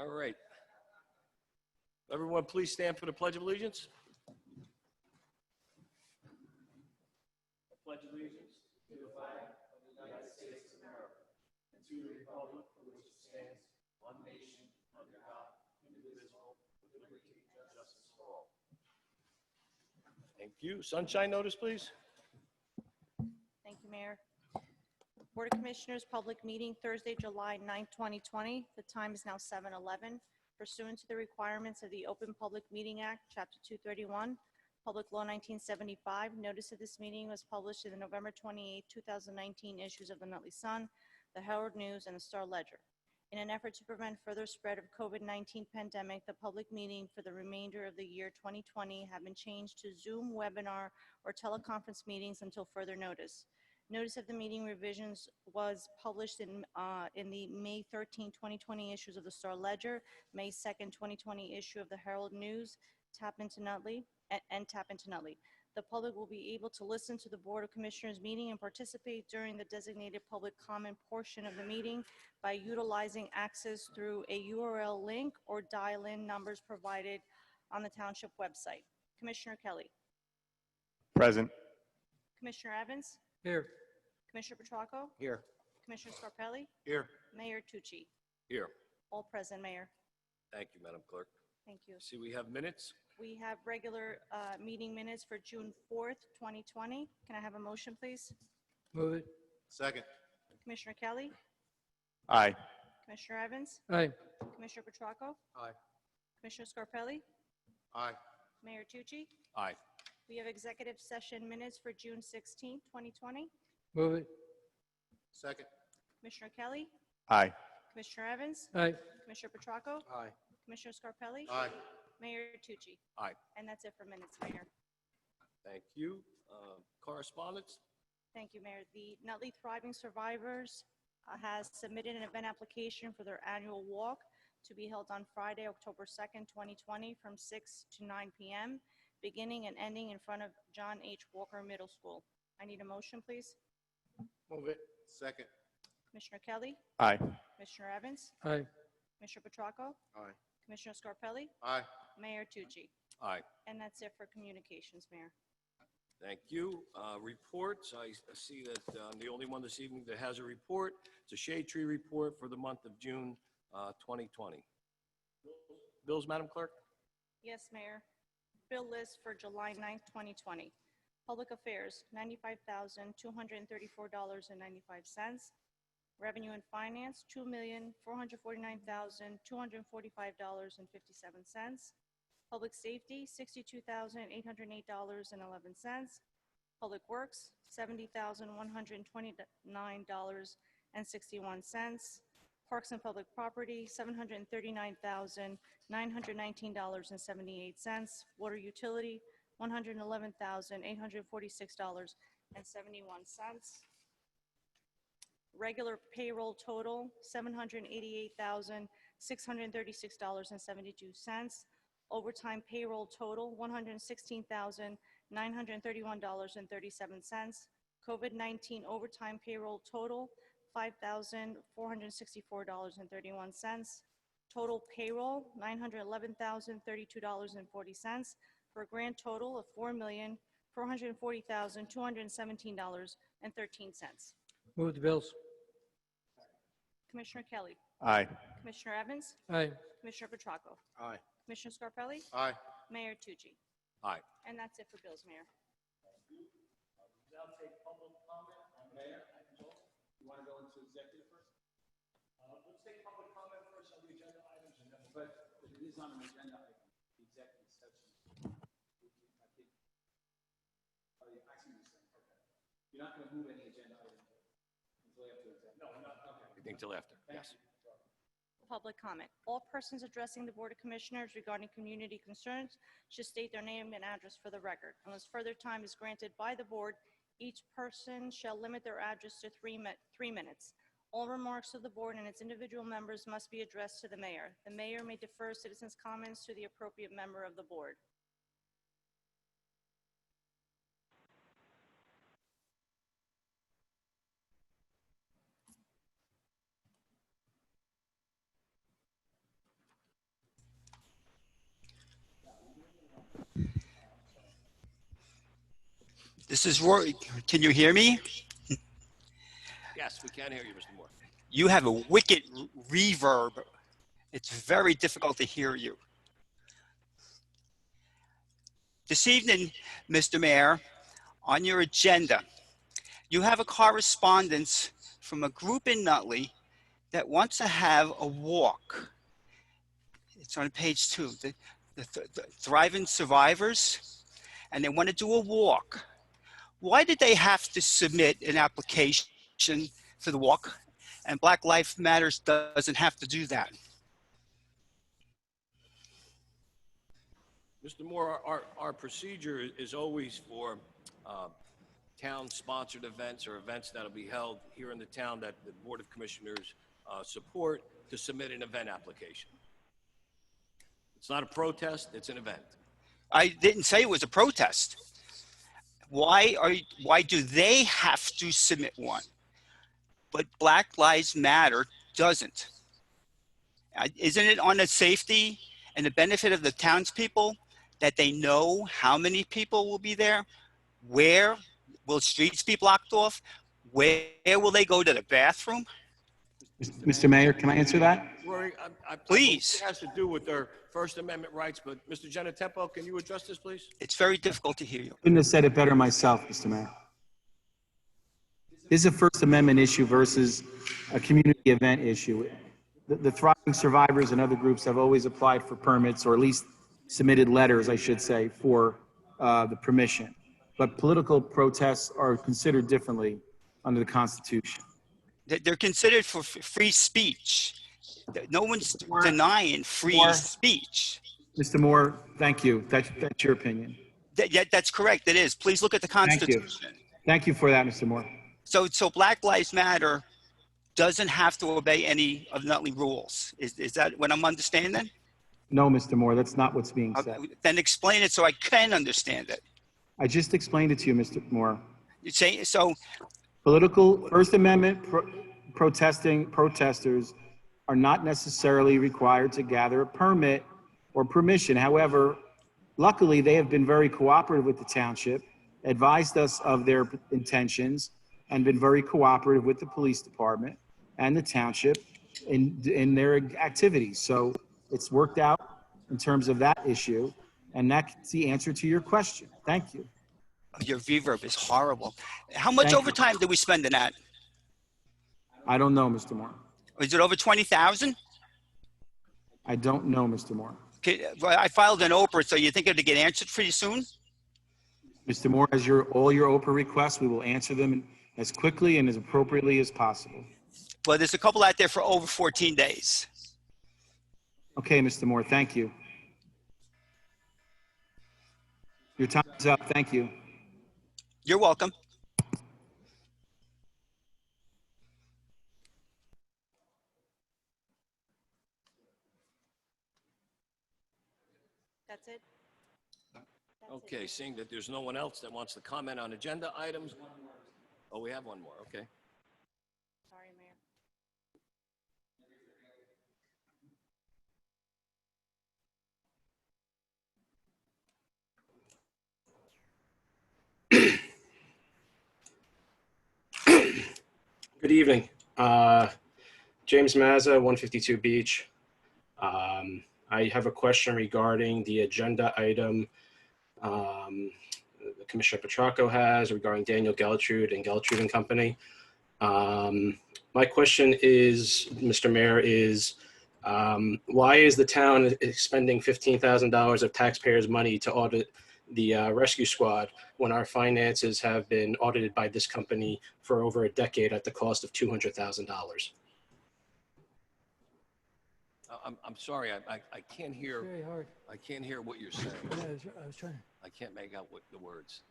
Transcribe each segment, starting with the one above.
All right. Everyone, please stand for the Pledge of Allegiance. I pledge allegiance to the flag of the United States of America and to the republic for which it stands, one nation, under God, indivisible, with liberty and justice for all. Thank you. Sunshine notice, please. Thank you, Mayor. Board of Commissioners, public meeting Thursday, July 9, 2020. The time is now 7:11. Pursuant to the requirements of the Open Public Meeting Act, Chapter 231, Public Law 1975, notice of this meeting was published in the November 28, 2019 issues of the Nutley Sun, the Herald News, and the Star Ledger. In an effort to prevent further spread of COVID-19 pandemic, the public meeting for the remainder of the year 2020 have been changed to Zoom, webinar, or teleconference meetings until further notice. Notice of the meeting revisions was published in the May 13, 2020 issues of the Star Ledger, May 2nd, 2020 issue of the Herald News, Tap into Nutley, and Tap into Nutley. The public will be able to listen to the Board of Commissioners meeting and participate during the designated public comment portion of the meeting by utilizing access through a URL link or dial-in numbers provided on the Township website. Commissioner Kelly. Present. Commissioner Evans. Here. Commissioner Petracco. Here. Commissioner Scarpelli. Here. Mayor Tucci. Here. All present, Mayor. Thank you, Madam Clerk. Thank you. See, we have minutes. We have regular meeting minutes for June 4th, 2020. Can I have a motion, please? Move it. Second. Commissioner Kelly. Aye. Commissioner Evans. Aye. Commissioner Petracco. Aye. Commissioner Scarpelli. Aye. Mayor Tucci. Aye. We have executive session minutes for June 16th, 2020. Move it. Second. Commissioner Kelly. Aye. Commissioner Evans. Aye. Commissioner Petracco. Aye. Commissioner Scarpelli. Aye. Mayor Tucci. Aye. And that's it for minutes, Mayor. Thank you. Correspondence. Thank you, Mayor. The Nutley Thriving Survivors has submitted an event application for their annual walk to be held on Friday, October 2nd, 2020, from 6 to 9 p.m., beginning and ending in front of John H. Walker Middle School. I need a motion, please. Move it. Second. Commissioner Kelly. Aye. Commissioner Evans. Aye. Commissioner Petracco. Aye. Commissioner Scarpelli. Aye. Mayor Tucci. Aye. And that's it for communications, Mayor. Thank you. Reports. I see that I'm the only one this evening that has a report. It's a shade tree report for the month of June 2020. Bills, Madam Clerk? Yes, Mayor. Bill list for July 9th, 2020. Public Affairs, $95,234.95. Revenue and Finance, $2,449,245.57. Public Safety, $62,808.11. Public Works, $70,129.61. Parks and Public Property, $739,919.78. Water Utility, $111,846.71. Regular payroll total, $788,636.72. Overtime payroll total, $116,931.37. COVID-19 overtime payroll total, $5,464.31. Total payroll, $911,032.40, for a grand total of $4,440,217.13. Move the bills. Commissioner Kelly. Aye. Commissioner Evans. Aye. Commissioner Petracco. Aye. Commissioner Scarpelli. Aye. Mayor Tucci. Aye. And that's it for bills, Mayor. Now take public comment. Mayor, you want to go into executive first? Let's take public comment first on the agenda items, and then But it is on an agenda item, the executive session. I think, oh, yeah, I see what you're saying, okay. You're not gonna move any agenda item until after executive? No, not, okay. I think till after. Yes. Public comment. All persons addressing the Board of Commissioners regarding community concerns should state their name and address for the record. Unless further time is granted by the board, each person shall limit their address to 3 minutes. All remarks of the board and its individual members must be addressed to the mayor. The mayor may defer citizens' comments to the appropriate member of the board. This is Roy. Can you hear me? Yes, we can hear you, Mr. Moore. You have a wicked reverb. It's very difficult to hear you. This evening, Mr. Mayor, on your agenda, you have a correspondence from a group in Nutley that wants to have a walk. It's on page 2, the Thriving Survivors, and they want to do a walk. Why did they have to submit an application for the walk? And Black Lives Matters doesn't have to do that. Mr. Moore, our procedure is always for town-sponsored events or events that'll be held here in the town that the Board of Commissioners support to submit an event application. It's not a protest, it's an event. I didn't say it was a protest. Why do they have to submit one, but Black Lives Matter doesn't? Isn't it on the safety and the benefit of the townspeople that they know how many people will be there? Where will streets be blocked off? Where will they go to the bathroom? Mr. Mayor, can I answer that? Rory, Please. it has to do with their First Amendment rights, but Mr. Genetempo, can you address this, please? It's very difficult to hear you. Couldn't have said it better myself, Mr. Mayor. This is a First Amendment issue versus a community event issue. The Thriving Survivors and other groups have always applied for permits, or at least submitted letters, I should say, for the permission. But political protests are considered differently under the Constitution. They're considered for free speech. No one's denying free speech. Mr. Moore, thank you. That's your opinion. That's correct. It is. Please look at the Constitution. Thank you for that, Mr. Moore. So Black Lives Matter doesn't have to obey any of Nutley rules. Is that what I'm understanding? No, Mr. Moore, that's not what's being said. Then explain it so I can understand it. I just explained it to you, Mr. Moore. You say so. Political First Amendment protesters are not necessarily required to gather a permit or permission. However, luckily, they have been very cooperative with the township, advised us of their intentions, and been very cooperative with the police department and the township in their activities. So it's worked out in terms of that issue, and that's the answer to your question. Thank you. Your reverb is horrible. How much overtime did we spend in that? I don't know, Mr. Moore. Is it over 20,000? I don't know, Mr. Moore. I filed an Oprah, so you think it'll get answered pretty soon? Mr. Moore, as all your Oprah requests, we will answer them as quickly and as appropriately as possible. Well, there's a couple out there for over 14 days. Okay, Mr. Moore, thank you. Your time is up. Thank you. You're welcome. That's it? Okay, seeing that there's no one else that wants to comment on agenda items. Oh, we have one more, okay. Sorry, Mayor. Good evening. James Mazza, 152 Beach. I have a question regarding the agenda item Commissioner Petracco has regarding Daniel Geltrude and Geltrude and Company. My question is, Mr. Mayor, is why is the town expending $15,000 of taxpayers' money to audit the rescue squad when our finances have been audited by this company for over a decade at the cost of $200,000? I'm sorry, I can't hear. Very hard. I can't hear what you're saying. Yeah, I was trying. I can't make out what the words.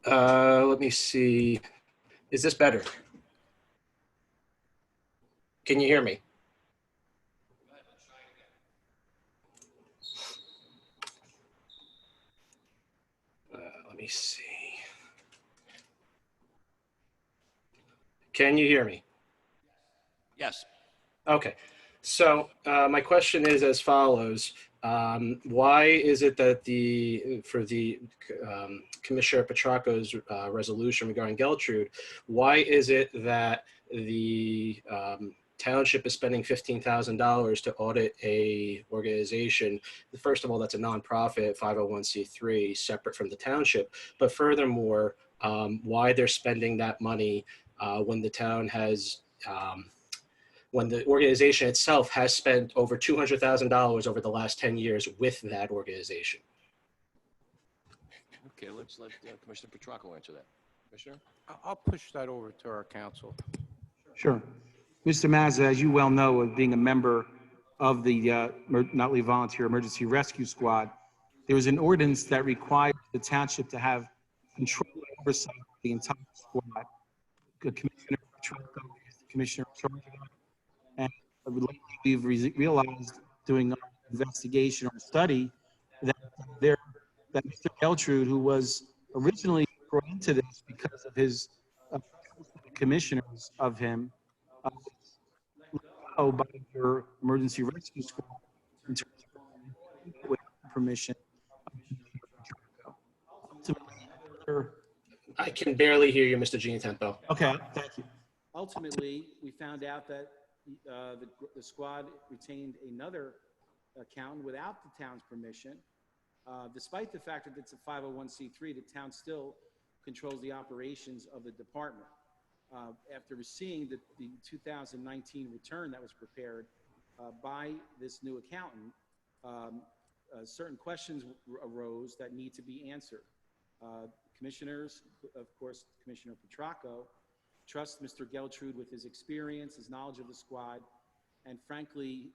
Let me see. Is this better? Can you hear me? Let me see. Can you hear me? Yes. Okay. So my question is as follows. Why is it that for the Commissioner Petracco's resolution regarding Geltrude, why is it that the township is spending $15,000 to audit a organization? First of all, that's a nonprofit 501c3 separate from the township. But furthermore, why they're spending that money when the town has when the organization itself has spent over $200,000 over the last 10 years with that organization. Okay, let's let Commissioner Petracco answer that. Commissioner? I'll push that over to our council. Sure. Mr. Mazza, as you well know, of being a member of the Nutley Volunteer Emergency Rescue Squad, there is an ordinance that requires the township to have control and oversight of the entire squad. Commissioner Petracco is the commissioner in charge of that. And lately we've realized doing our investigation or study that that Mr. Geltrude, who was originally brought into this because of his commissioners of him, by your emergency rescue squad in terms of with permission. I can barely hear you, Mr. Giantempo. Okay, thank you. Ultimately, we found out that the squad retained another accountant without the town's permission. Despite the fact that it's a 501c3, the town still controls the operations of the department. After seeing the 2019 return that was prepared by this new accountant, certain questions arose that need to be answered. Commissioners, of course, Commissioner Petracco, trust Mr. Geltrude with his experience, his knowledge of the squad, and frankly,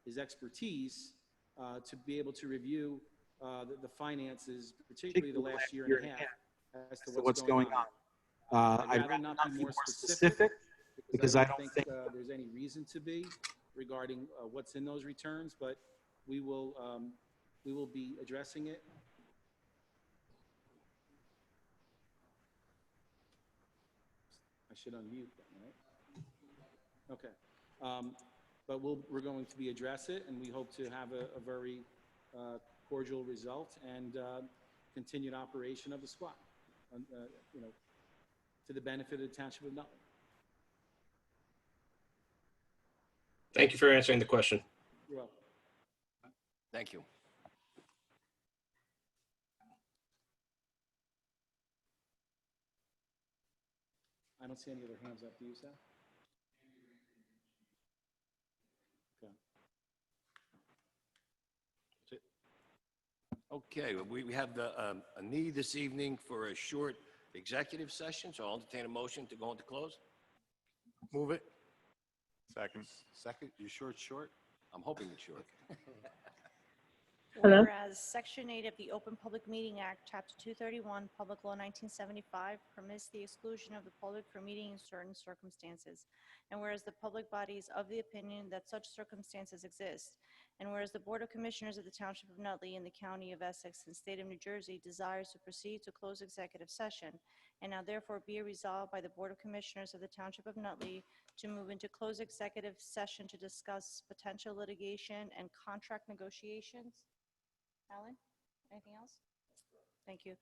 his expertise to be able to review the finances, particularly the last year and a half, as to what's going on. I'd rather not be more specific because I don't think there's any reason to be regarding what's in those returns, but we will be addressing it. I should unmute them, right? Okay. But we're going to address it, and we hope to have a very cordial result and continued operation of the squad, to the benefit of the Township of Nutley. Thank you for answering the question. You're welcome. Thank you. I don't see any other hands up. Do you, Sal? Okay. Okay, we have a need this evening for a short executive session, so I'll entertain a motion to go into close. Move it. Second. Second? You sure it's short? I'm hoping it's short. Whereas Section 8 of the Open Public Meeting Act, Chapter 231, Public Law 1975, permits the exclusion of the public from meeting in certain circumstances. And whereas the public body is of the opinion that such circumstances exist, and whereas the Board of Commissioners of the Township of Nutley in the County of Essex and State of New Jersey desires to proceed to close executive session, and now therefore be it resolved by the Board of Commissioners of the Township of Nutley to move into closed executive session to discuss potential litigation and contract negotiations. Alan, anything else? Thank you.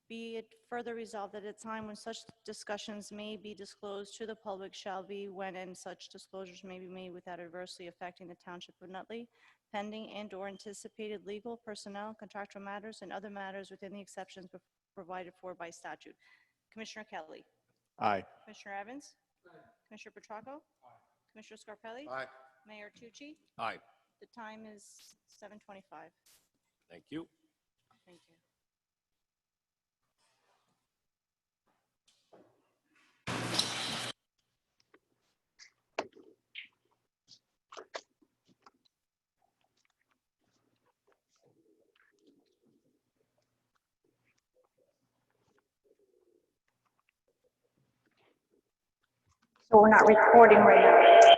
Be it further resolved that at a time when such discussions may be disclosed to the public shall be when and such disclosures may be made without adversely affecting the Township of Nutley, pending and/or anticipated legal, personnel, contractual matters, and other matters within the exceptions provided for by statute. Commissioner Kelly. Aye. Commissioner Evans. Aye. Commissioner Petracco. Aye. Commissioner Scarpelli. Aye. Mayor Tucci. Aye. The time is 7:25. Thank you. Thank you. So we're not recording right now.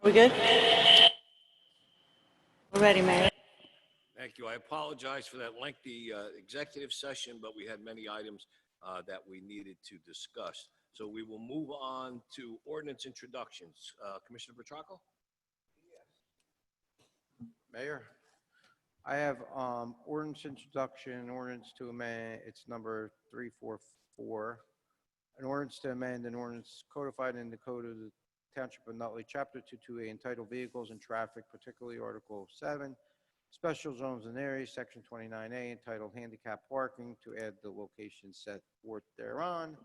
We good? We're ready, Mayor. Thank you. I apologize for that lengthy executive session, but we had many items that we needed to discuss. So we will move on to ordinance introductions. Commissioner Petracco? Mayor, I have ordinance introduction, ordinance to amend, it's number 344. An ordinance to amend an ordinance codified in the Code of the Township of Nutley, Chapter 228, entitled Vehicles and Traffic, particularly Article 7, Special Zones and Areas, Section 29A, entitled Handicap Parking, to add the location set forth thereon.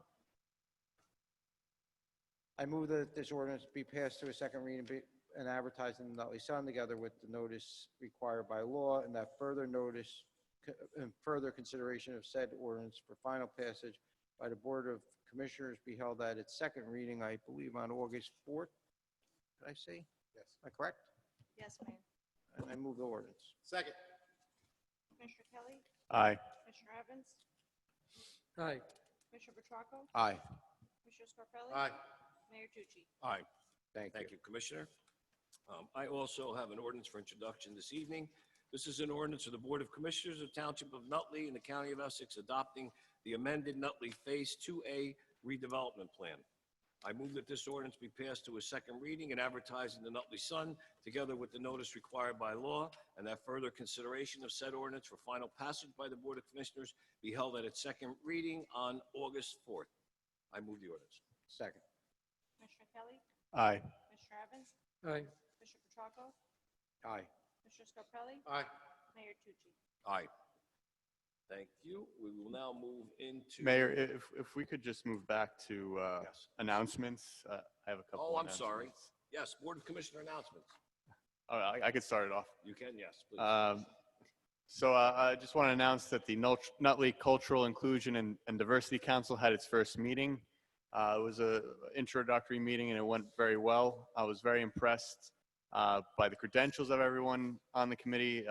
I move that this ordinance be passed to a second reading and advertised in the Nutley Sun, together with the notice required by law, and that further notice and further consideration of said ordinance for final passage by the Board of Commissioners be held at its second reading, I believe, on August 4th. Did I say? Yes. Am I correct? Yes, Mayor. And I move the ordinance. Second. Commissioner Kelly. Aye. Commissioner Evans. Aye. Commissioner Petracco. Aye. Commissioner Scarpelli. Aye. Mayor Tucci. Aye. Thank you. Thank you, Commissioner. I also have an ordinance for introduction this evening. This is an ordinance of the Board of Commissioners of Township of Nutley in the County of Essex adopting the amended Nutley Phase 2A redevelopment plan. I move that this ordinance be passed to a second reading and advertised in the Nutley Sun, together with the notice required by law, and that further consideration of said ordinance for final passage by the Board of Commissioners be held at its second reading on August 4th. I move the ordinance. Second. Commissioner Kelly. Aye. Commissioner Evans. Aye. Commissioner Petracco. Aye. Commissioner Scarpelli. Aye. Mayor Tucci. Aye. Thank you. We will now move into... Mayor, if we could just move back to Yes. announcements. I have a couple. Oh, I'm sorry. announcements. Yes, Board of Commissioner announcements. Oh, I could start it off. You can, yes, please. So I just want to announce that the Nutley Cultural Inclusion and Diversity Council had its first meeting. It was an introductory meeting and it went very well. I was very impressed by the credentials of everyone on the committee.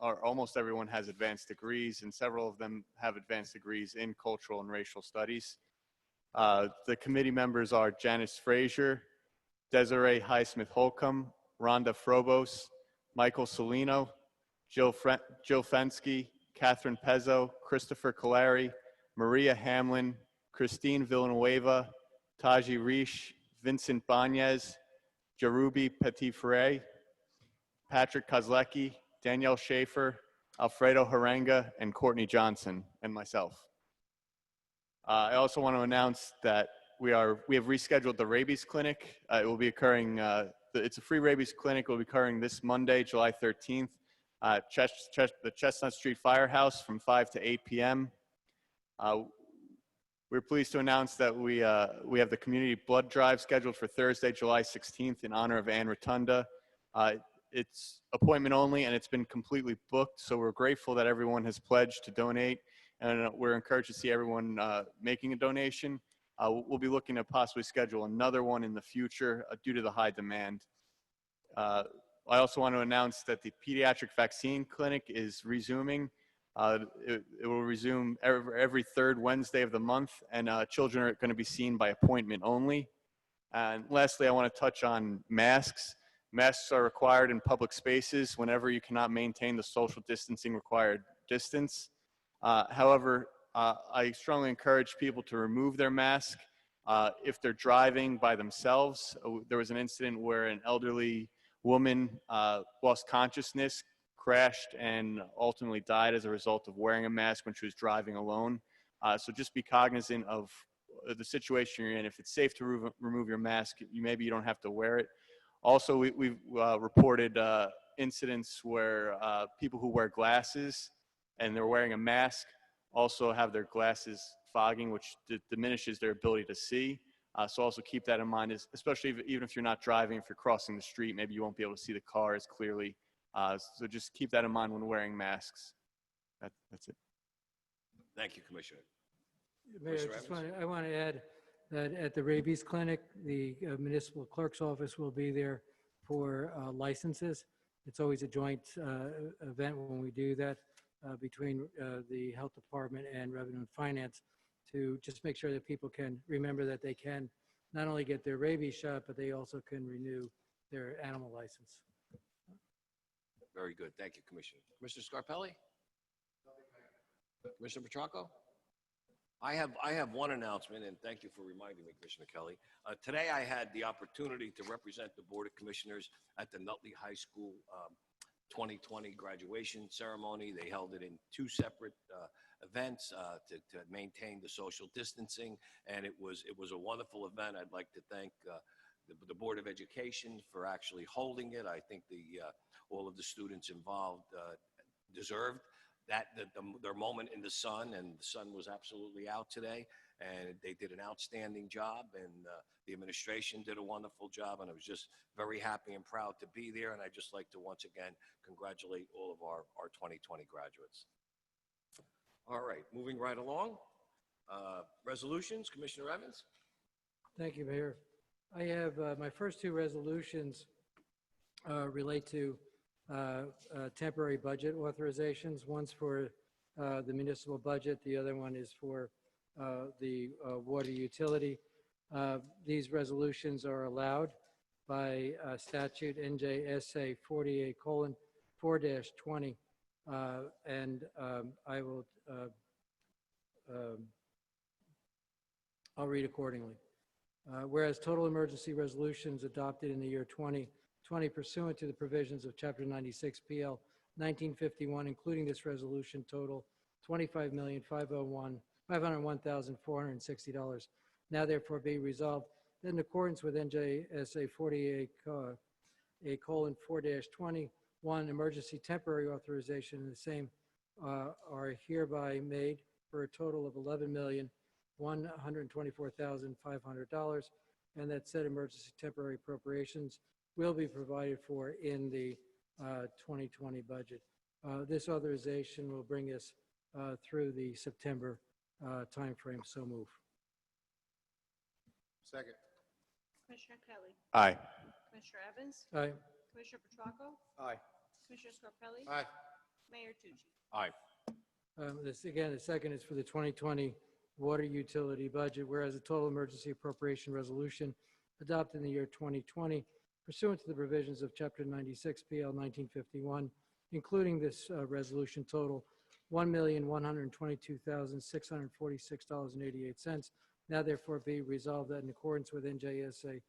Almost everyone has advanced degrees, and several of them have advanced degrees in cultural and racial studies. The committee members are Janice Frazier, Desiree Highsmith-Holcomb, Rhonda Frobos, Michael Salino, Jill Fensky, Catherine Pezzo, Christopher Colari, Maria Hamlin, Christine Villanueva, Taji Reish, Vincent Banez, Jarubi Petitfray, Patrick Kozlecki, Danielle Schaefer, Alfredo Harenga, and Courtney Johnson, and myself. I also want to announce that we have rescheduled the rabies clinic. It will be occurring, it's a free rabies clinic. It will be occurring this Monday, July 13th, at the Chestnut Street Firehouse from 5 to 8 p.m. We're pleased to announce that we have the community blood drive scheduled for Thursday, July 16th in honor of Anne Rotunda. It's appointment only and it's been completely booked, so we're grateful that everyone has pledged to donate, and we're encouraged to see everyone making a donation. We'll be looking to possibly schedule another one in the future due to the high demand. I also want to announce that the pediatric vaccine clinic is resuming. It will resume every third Wednesday of the month, and children are going to be seen by appointment only. And lastly, I want to touch on masks. Masks are required in public spaces whenever you cannot maintain the social distancing required distance. However, I strongly encourage people to remove their mask if they're driving by themselves. There was an incident where an elderly woman lost consciousness, crashed, and ultimately died as a result of wearing a mask when she was driving alone. So just be cognizant of the situation you're in. If it's safe to remove your mask, maybe you don't have to wear it. Also, we've reported incidents where people who wear glasses and they're wearing a mask also have their glasses fogging, which diminishes their ability to see. So also keep that in mind, especially even if you're not driving, if you're crossing the street, maybe you won't be able to see the car as clearly. So just keep that in mind when wearing masks. That's it. Thank you, Commissioner. Mayor, Commissioner I want to add that at the rabies clinic, the municipal clerk's office will be there for licenses. It's always a joint event when we do that between the health department and revenue and finance, to just make sure that people can remember that they can not only get their rabies shot, but they also can renew their animal license. Very good. Thank you, Commissioner. Commissioner Scarpelli? Commissioner Petracco? I have one announcement, and thank you for reminding me, Commissioner Kelly. Today, I had the opportunity to represent the Board of Commissioners at the Nutley High School 2020 graduation ceremony. They held it in two separate events to maintain the social distancing, and it was a wonderful event. I'd like to thank the Board of Education for actually holding it. I think all of the students involved deserved their moment in the sun, and the sun was absolutely out today, and they did an outstanding job, and the administration did a wonderful job, and I was just very happy and proud to be there, and I'd just like to once again congratulate all of our 2020 graduates. All right, moving right along. Resolutions, Commissioner Evans? Thank you, Mayor. I have my first two resolutions relate to temporary budget authorizations. One's for the municipal budget. The other one is for the water utility. These resolutions are allowed by statute NJSA 48:4-20, and I will I'll read accordingly. Whereas total emergency resolutions adopted in the year 2020 pursuant to the provisions of Chapter 96 PL 1951, including this resolution, total $25,501,460. Now therefore be resolved that in accordance with NJSA 48:4-21, emergency temporary authorization and the same are hereby made for a total of $11,124,500, and that said emergency temporary appropriations will be provided for in the 2020 budget. This authorization will bring us through the September timeframe. So move. Second. Commissioner Kelly. Aye. Commissioner Evans. Aye. Commissioner Petracco. Aye. Commissioner Scarpelli. Aye. Mayor Tucci. Aye. This again, the second is for the 2020 water utility budget, whereas the total emergency appropriation resolution adopted in the year 2020 pursuant to the provisions of Chapter 96 PL 1951, including this resolution, total $1,122,646.88. Now therefore be resolved that in accordance with NJSA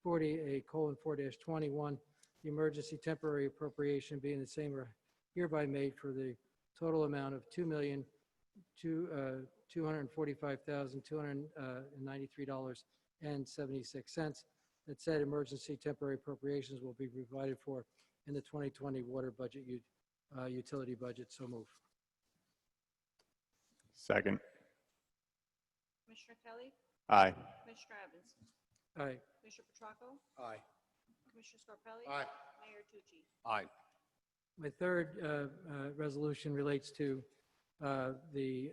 48:4-21, the emergency temporary appropriation being the same are hereby made for the total amount of $2,245,293.76. That said emergency temporary appropriations will be provided for in the 2020 water budget utility budget. So move. Second. Commissioner Kelly. Aye. Commissioner Evans. Aye. Commissioner Petracco. Aye. Commissioner Scarpelli. Aye. Mayor Tucci. Aye. My third resolution relates to the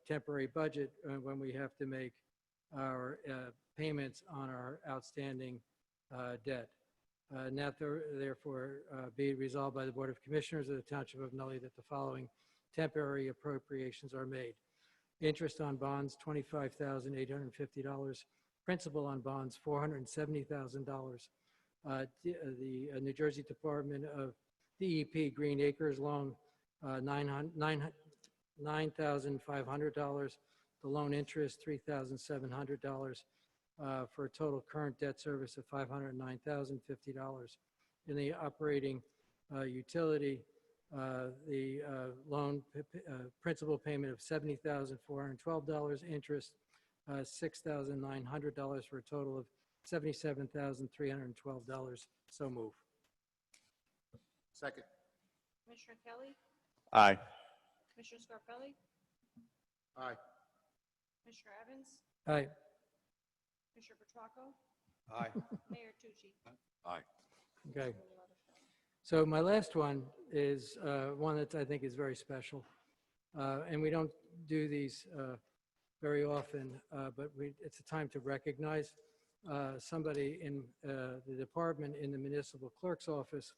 temporary budget when we have to make our payments on our outstanding debt. Now therefore be resolved by the Board of Commissioners of the Township of Nutley that the following temporary appropriations are made. Interest on bonds, $25,850. Principal on bonds, $470,000. The New Jersey Department of DEP Green Acres loan, $9,500. The loan interest, $3,700, for a total current debt service of $509,050. In the operating utility, the loan principal payment of $70,412, interest $6,900, for a total of $77,312. So move. Second. Commissioner Kelly. Aye. Commissioner Scarpelli. Aye. Commissioner Evans. Aye. Commissioner Petracco. Aye. Mayor Tucci. Aye. Okay. So my last one is one that I think is very special. And we don't do these very often, but it's a time to recognize somebody in the department in the municipal clerk's office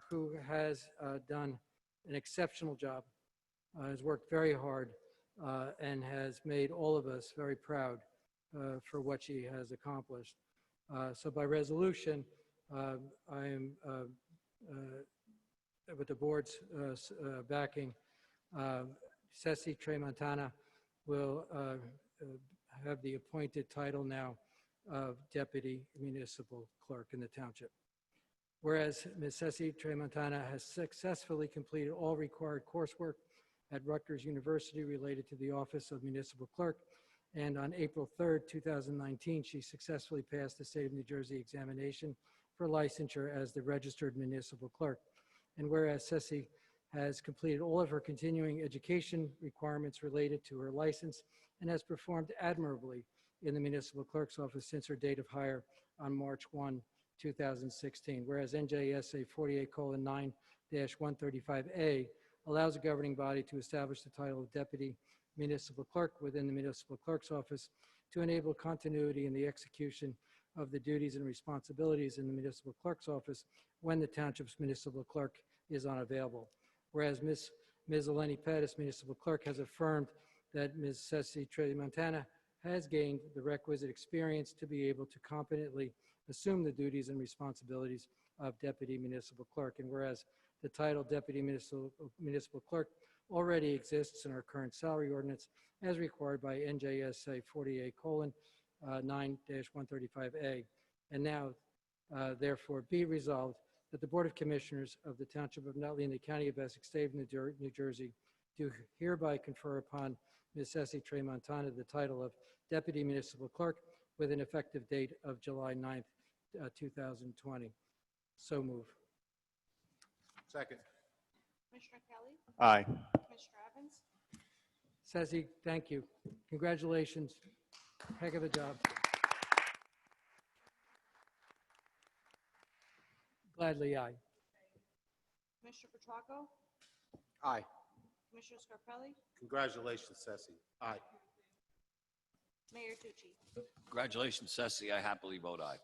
who has done an exceptional job, has worked very hard, and has made all of us very proud for what she has accomplished. So by resolution, I am, with the board's backing, Ceci Tramontana will have the appointed title now of Deputy Municipal Clerk in the township. Whereas Ms. Ceci Tramontana has successfully completed all required coursework at Rutgers University related to the Office of Municipal Clerk, and on April 3rd, 2019, she successfully passed the State of New Jersey examination for licensure as the Registered Municipal Clerk. And whereas Ceci has completed all of her continuing education requirements related to her license and has performed admirably in the Municipal Clerk's office since her date of hire on March 1, 2016. Whereas NJSA 48:9-135A allows a governing body to establish the title of Deputy Municipal Clerk within the Municipal Clerk's office to enable continuity in the execution of the duties and responsibilities in the Municipal Clerk's office when the Township's Municipal Clerk is unavailable. Whereas Ms. Eleni Pettis, Municipal Clerk, has affirmed that Ms. Ceci Tramontana has gained the requisite experience to be able to competently assume the duties and responsibilities of Deputy Municipal Clerk. And whereas the title Deputy Municipal Clerk already exists in our current salary ordinance as required by NJSA 48:9-135A. And now, therefore, be resolved that the Board of Commissioners of the Township of Nutley in the County of Essex, State of New Jersey, do hereby confer upon Ms. Ceci Tramontana the title of Deputy Municipal Clerk with an effective date of July 9th, 2020. So move. Second. Commissioner Kelly. Aye. Commissioner Evans. Ceci, thank you. Congratulations. Heck of a job. Gladly, aye. Commissioner Petracco. Aye. Commissioner Scarpelli. Congratulations, Ceci. Aye. Mayor Tucci. Congratulations, Ceci. I happily vote aye.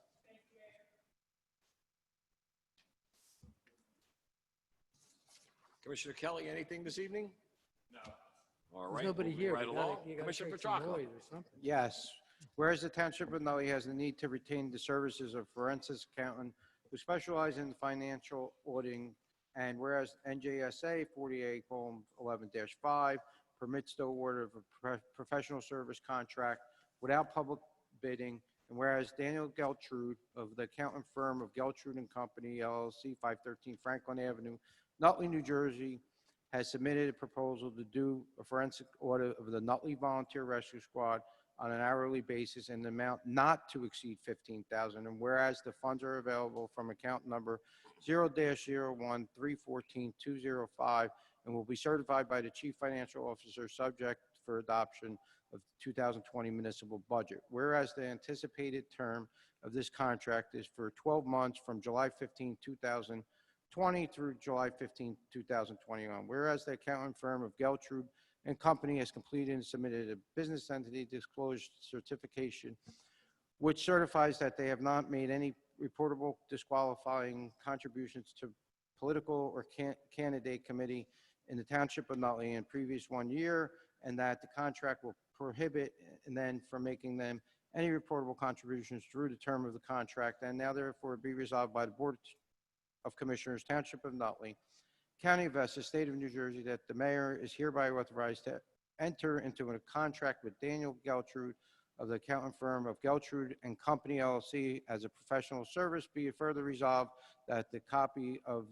Commissioner Kelly, anything this evening? No. All right. There's nobody moving here. Right You gotta- along. you gotta Commissioner create some Petracco. noise or something. Yes. Whereas the Township of Nutley has the need to retain the services of forensic accountant who specialize in financial auditing, and whereas NJSA 48:11-5 permits the award of a professional service contract without public bidding, and whereas Daniel Geltrude of the accountant firm of Geltrude and Company LLC, 513 Franklin Avenue, Nutley, New Jersey, has submitted a proposal to do a forensic audit of the Nutley Volunteer Rescue Squad on an hourly basis in the amount not to exceed $15,000. And whereas the funds are available from account number 0-01-314-205 and will be certified by the Chief Financial Officer subject for adoption of 2020 municipal budget. Whereas the anticipated term of this contract is for 12 months from July 15, 2020 through July 15, 2021. Whereas the accountant firm of Geltrude and Company has completed and submitted a business entity disclosure certification, which certifies that they have not made any reportable disqualifying contributions to political or candidate committee in the Township of Nutley in previous 1 year, and that the contract will prohibit and then from making them any reportable contributions through the term of the contract. And now therefore be resolved by the Board of Commissioners, Township of Nutley, County of Essex, State of New Jersey, that the mayor is hereby authorized to enter into a contract with Daniel Geltrude of the accountant firm of Geltrude and Company LLC as a professional service. Be it further resolved that the copy of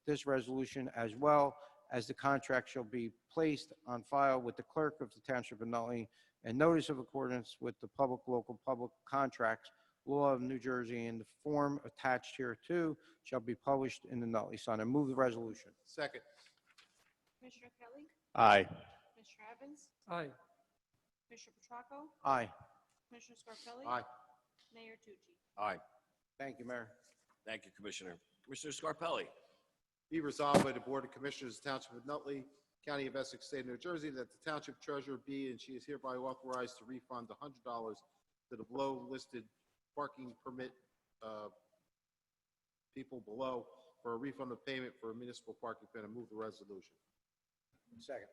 this resolution as well as the contract shall be placed on file with the clerk of the Township of Nutley, and notice of accordance with the local public contracts law of New Jersey in the form attached hereto shall be published in the Nutley Sun. I move the resolution. Second. Commissioner Kelly. Aye. Commissioner Evans. Aye. Commissioner Petracco. Aye. Commissioner Scarpelli. Aye. Mayor Tucci. Aye. Thank you, Mayor. Thank you, Commissioner. Commissioner Scarpelli. Be resolved by the Board of Commissioners of the Township of Nutley, County of Essex, State of New Jersey, that the Township Treasurer be and she is hereby authorized to refund $100 to the below-listed parking permit people below for a refund of payment for a municipal parking fee. I move the resolution. Second.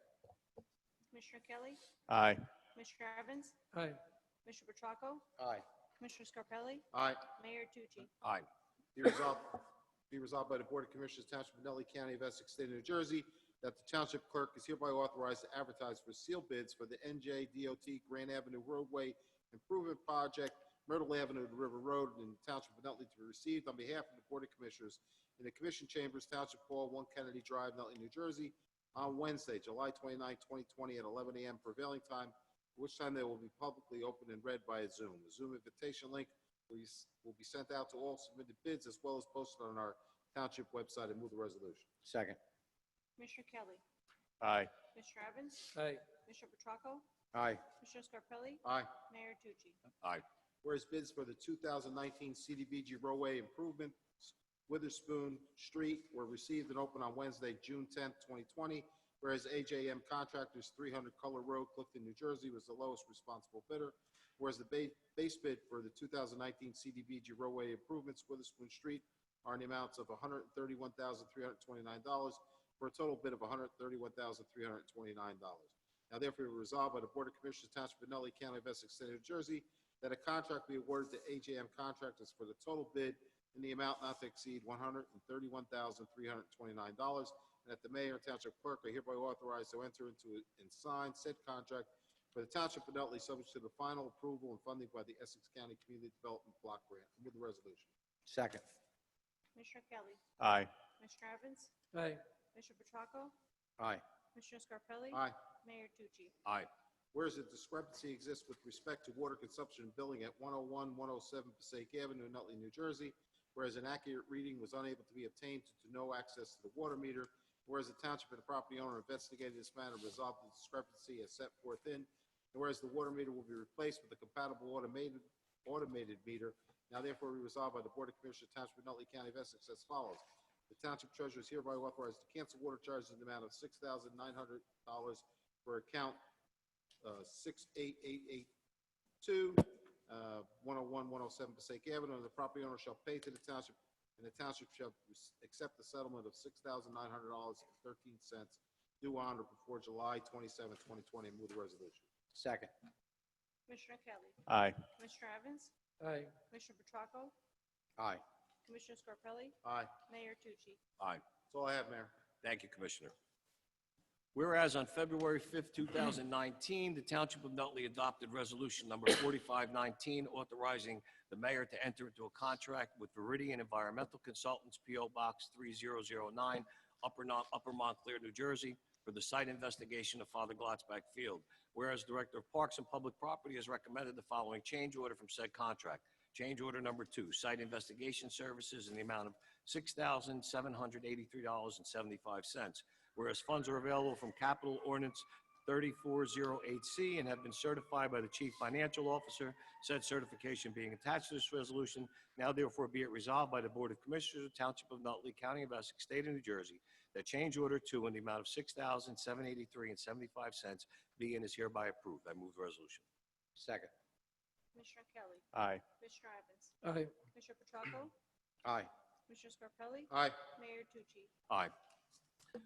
Commissioner Kelly. Aye. Commissioner Evans. Aye. Commissioner Petracco. Aye. Commissioner Scarpelli. Aye. Mayor Tucci. Aye. Be resolved by the Board of Commissioners, Township of Nutley County of Essex, State of New Jersey, that the Township Clerk is hereby authorized to advertise for sealed bids for the NJ DOT Grand Avenue Roadway Improvement Project, Myrtle Avenue to River Road in the Township of Nutley, to be received on behalf of the Board of Commissioners in the Commission Chambers, Township Hall, 1 Kennedy Drive, Nutley, New Jersey, on Wednesday, July 29, 2020, at 11 a.m. prevailing time, at which time they will be publicly opened and read by a Zoom. The Zoom invitation link will be sent out to all submitted bids as well as posted on our Township website. And move the resolution. Second. Commissioner Kelly. Aye. Commissioner Evans. Aye. Commissioner Petracco. Aye. Commissioner Scarpelli. Aye. Mayor Tucci. Aye. Whereas bids for the 2019 CDBG roadway improvements Witherspoon Street were received and opened on Wednesday, June 10th, 2020. Whereas AJM Contractors 300 Color Road, Clifton, New Jersey was the lowest responsible bidder. Whereas the base bid for the 2019 CDBG roadway improvements Witherspoon Street are in the amounts of $131,329 for a total bid of $131,329. Now therefore resolved by the Board of Commissioners, Township of Nutley County of Essex, State of New Jersey, that a contract be awarded to AJM Contractors for the total bid in the amount not to exceed $131,329, and that the mayor and township clerk are hereby authorized to enter into and sign said contract for the Township of Nutley, subject to the final approval and funding by the Essex County Community Development Block Grant. Move the resolution. Second. Commissioner Kelly. Aye. Commissioner Evans. Aye. Commissioner Petracco. Aye. Commissioner Scarpelli. Aye. Mayor Tucci. Aye. Whereas a discrepancy exists with respect to water consumption and billing at 101, 107 Passaic Avenue, Nutley, New Jersey, whereas an accurate reading was unable to be obtained due to no access to the water meter, whereas the township and the property owner investigated this matter and resolved the discrepancy as set forth in, and whereas the water meter will be replaced with a compatible automated meter, now therefore be resolved by the Board of Commissioners, Township of Nutley County of Essex as follows. The Township Treasurer is hereby authorized to cancel water charges in the amount of $6,900 for account 68882, 101, 107 Passaic Avenue, and the property owner shall pay to the township, and the township shall accept the settlement of $6,900.13 due on or before July 27, 2020, and move the resolution. Second. Commissioner Kelly. Aye. Commissioner Evans. Aye. Commissioner Petracco. Aye. Commissioner Scarpelli. Aye. Mayor Tucci. Aye. That's all I have, Mayor. Thank you, Commissioner. Whereas on February 5th, 2019, the Township of Nutley adopted Resolution Number 4519, authorizing the mayor to enter into a contract with Veridian Environmental Consultants, P.O. Box 3009, Upper Montclair, New Jersey, for the site investigation of Father Glotzback Field. Whereas Director of Parks and Public Property has recommended the following change order from said contract. Change order number 2, site investigation services in the amount of $6,783.75. Whereas funds are available from Capital Ordinance 3408C and have been certified by the Chief Financial Officer, said certification being attached to this resolution, now therefore be it resolved by the Board of Commissioners of Township of Nutley, County of Essex, State of New Jersey, that change order 2 in the amount of $6,783.75 be and is hereby approved. I move the resolution. Second. Commissioner Kelly. Aye. Commissioner Evans. Aye. Commissioner Petracco. Aye. Commissioner Scarpelli. Aye. Mayor Tucci. Aye.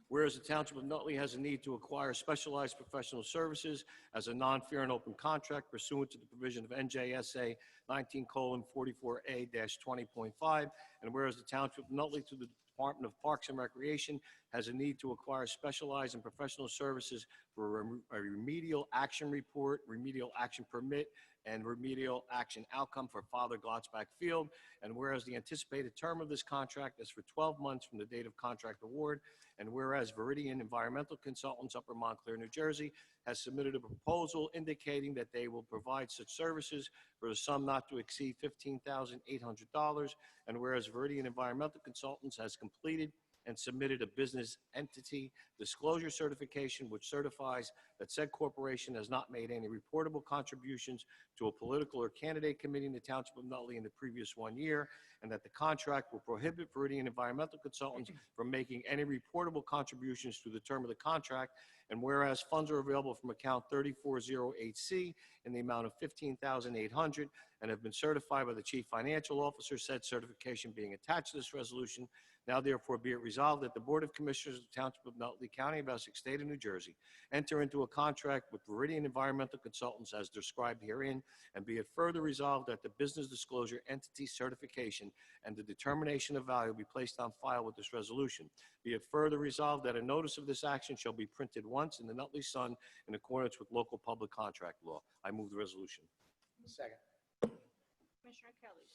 Whereas the Township of Nutley has a need to acquire specialized professional services as a non-fair and open contract pursuant to the provision of NJSA 19:44A-20.5, and whereas the Township of Nutley through the Department of Parks and Recreation has a need to acquire specialized and professional services for a remedial action report, remedial action permit, and remedial action outcome for Father Glotzback Field. And whereas the anticipated term of this contract is for 12 months from the date of contract award, and whereas Veridian Environmental Consultants, Upper Montclair, New Jersey, has submitted a proposal indicating that they will provide such services for a sum not to exceed $15,800, and whereas Veridian Environmental Consultants has completed and submitted a business entity disclosure certification which certifies that said corporation has not made any reportable contributions to a political or candidate committee in the Township of Nutley in the previous 1 year, and that the contract will prohibit Veridian Environmental Consultants from making any reportable contributions through the term of the contract, and whereas funds are available from account 3408C in the amount of $15,800 and have been certified by the Chief Financial Officer, said certification being attached to this resolution, Now therefore be it resolved that the Board of Commissioners of the Township of Nutley, County of Essex, State of New Jersey, enter into a contract with Veridian Environmental Consultants as described herein, and be it further resolved that the business disclosure entity certification and the determination of value be placed on file with this resolution. Be it further resolved that a notice of this action shall be printed once in the Nutley Sun in accordance with local public contract law. I move the resolution. Second. Commissioner Kelly.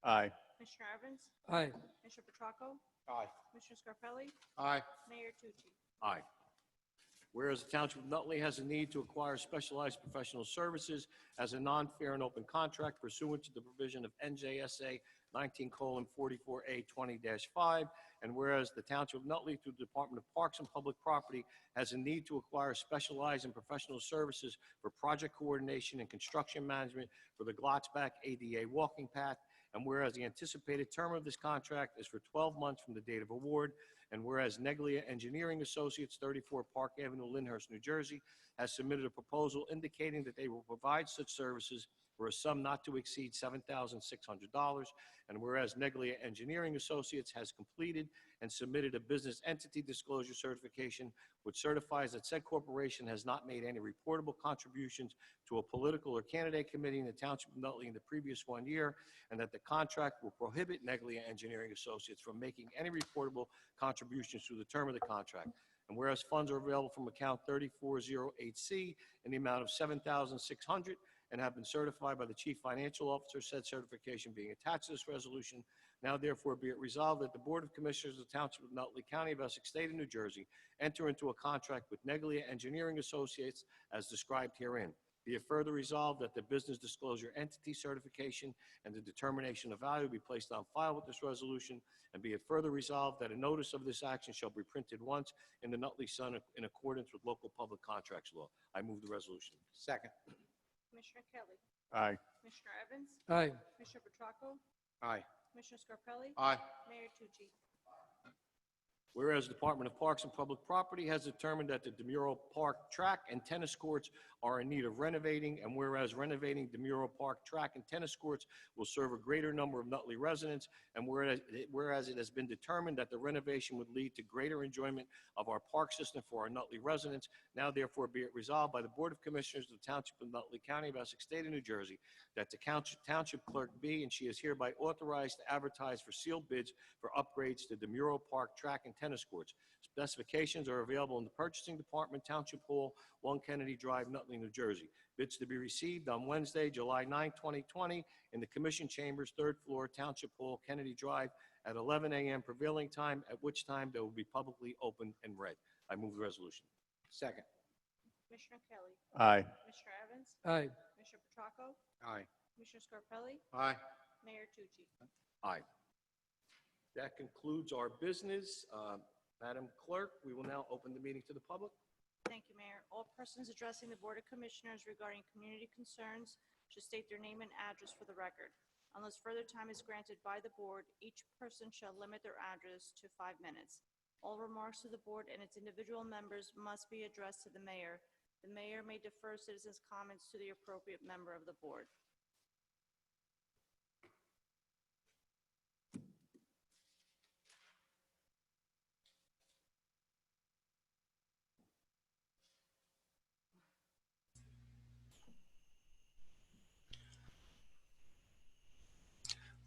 Aye. Commissioner Evans. Aye. Commissioner Petracco. Aye. Commissioner Scarpelli. Aye. Mayor Tucci. Aye. Whereas the Township of Nutley has a need to acquire specialized professional services as a non-fair and open contract pursuant to the provision of NJSA 19:44A20-5, and whereas the Township of Nutley, through the Department of Parks and Public Property, has a need to acquire specialized and professional services for project coordination and construction management for the Glotzback ADA walking path, and whereas the anticipated term of this contract is for 12 months from the date of award, and whereas Neglia Engineering Associates, 34 Park Avenue, Lyndhurst, New Jersey, has submitted a proposal indicating that they will provide such services for a sum not to exceed $7,600, and whereas Neglia Engineering Associates has completed and submitted a business entity disclosure certification which certifies that said corporation has not made any reportable contributions to a political or candidate committee in the Township of Nutley in the previous 1 year, and that the contract will prohibit Neglia Engineering Associates from making any reportable contributions through the term of the contract. And whereas funds are available from account 3408C in the amount of $7,600 and have been certified by the Chief Financial Officer, said certification being attached to this resolution, now therefore be it resolved that the Board of Commissioners of the Township of Nutley, County of Essex, State of New Jersey, enter into a contract with Neglia Engineering Associates as described herein. Be it further resolved that the business disclosure entity certification and the determination of value be placed on file with this resolution, and be it further resolved that a notice of this action shall be printed once in the Nutley Sun in accordance with local public contracts law. I move the resolution. Second. Commissioner Kelly. Aye. Commissioner Evans. Aye. Commissioner Petracco. Aye. Commissioner Scarpelli. Aye. Mayor Tucci. Whereas the Department of Parks and Public Property has determined that the Demuro Park track and tennis courts are in need of renovating, and whereas renovating Demuro Park track and tennis courts will serve a greater number of Nutley residents, and whereas it has been determined that the renovation would lead to greater enjoyment of our park system for our Nutley residents, now therefore be it resolved by the Board of Commissioners of the Township of Nutley, County of Essex, State of New Jersey, that the Township Clerk be, and she is hereby authorized to advertise for sealed bids for upgrades to Demuro Park track and tennis courts. Specifications are available in the Purchasing Department, Township Hall, 1 Kennedy Drive, Nutley, New Jersey. Bids to be received on Wednesday, July 9, 2020, in the Commission Chambers, 3rd floor, Township Hall, Kennedy Drive, at 11 a.m. prevailing time, at which time they will be publicly opened and read. I move the resolution. Second. Commissioner Kelly. Aye. Commissioner Evans. Aye. Commissioner Petracco. Aye. Commissioner Scarpelli. Aye. Mayor Tucci. Aye. That concludes our business. Madam Clerk, we will now open the meeting to the public. Thank you, Mayor. All persons addressing the Board of Commissioners regarding community concerns should state their name and address for the record. Unless further time is granted by the board, each person shall limit their address to 5 minutes. All remarks to the board and its individual members must be addressed to the mayor. The mayor may defer citizens' comments to the appropriate member of the board.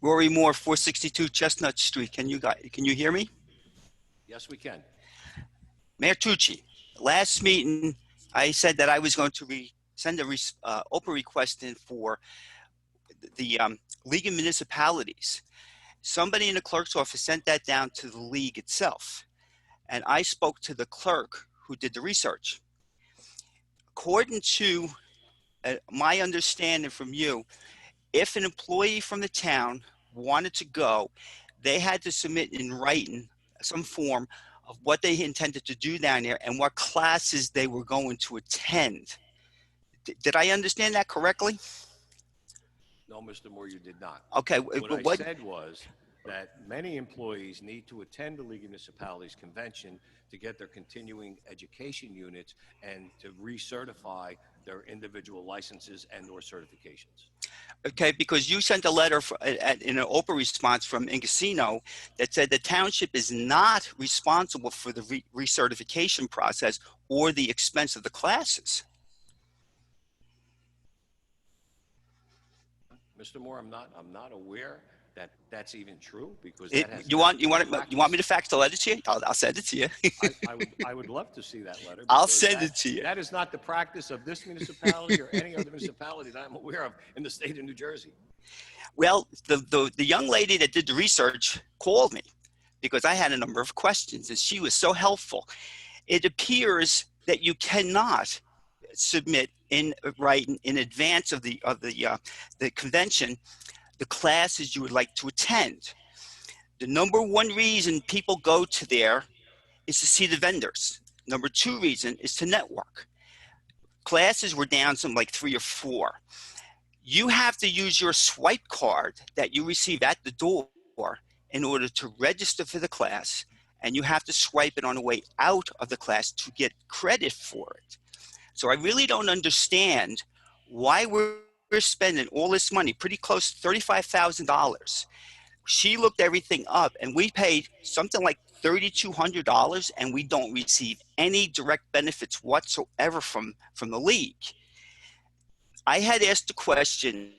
Rory Moore, 462 Chestnut Street. Can you hear me? Yes, we can. Mayor Tucci, last meeting, I said that I was going to send a open request in for the League of Municipalities. Somebody in the clerk's office sent that down to the league itself. And I spoke to the clerk who did the research. According to my understanding from you, if an employee from the town wanted to go, they had to submit in writing some form of what they intended to do down there and what classes they were going to attend. Did I understand that correctly? No, Mr. Moore, you did not. Okay. What I said was that many employees need to attend the League of Municipalities Convention to get their continuing education units and to recertify their individual licenses and/or certifications. Okay, because you sent a letter in an open response from Ingasino that said the township is not responsible for the recertification process or the expense of the classes. Mr. Moore, I'm not aware that that's even true because It, that has you not want been you want me to practiced. fax the letter to you? I'll send it to you. I would love to see that letter. I'll Because send it to you. That is not the practice of this municipality or any other municipality that I'm aware of in the state of New Jersey. Well, the young lady that did the research called me because I had a number of questions, and she was so helpful. It appears that you cannot submit in writing in advance of the convention the classes you would like to attend. The number one reason people go to there is to see the vendors. Number two reason is to network. Classes were down some like 3 or 4. You have to use your swipe card that you receive at the door in order to register for the class, and you have to swipe it on the way out of the class to get credit for it. So I really don't understand why we're spending all this money, pretty close to $35,000. She looked everything up, and we paid something like $3,200, and we don't receive any direct benefits whatsoever from the league. I had asked the question,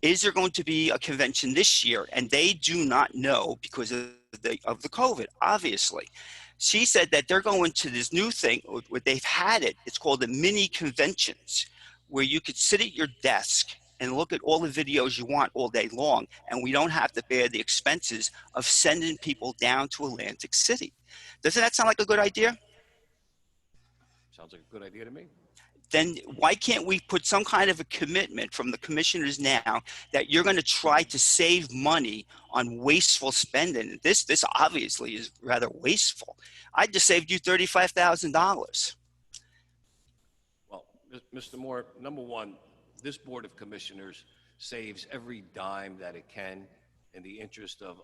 is there going to be a convention this year? And they do not know because of the COVID, obviously. She said that they're going to this new thing, where they've had it. It's called the mini conventions, where you could sit at your desk and look at all the videos you want all day long, and we don't have to bear the expenses of sending people down to Atlantic City. Doesn't that sound like a good idea? Sounds like a good idea to me. Then why can't we put some kind of a commitment from the commissioners now that you're going to try to save money on wasteful spending? This obviously is rather wasteful. I just saved you $35,000. Well, Mr. Moore, number one, this Board of Commissioners saves every dime that it can in the interest of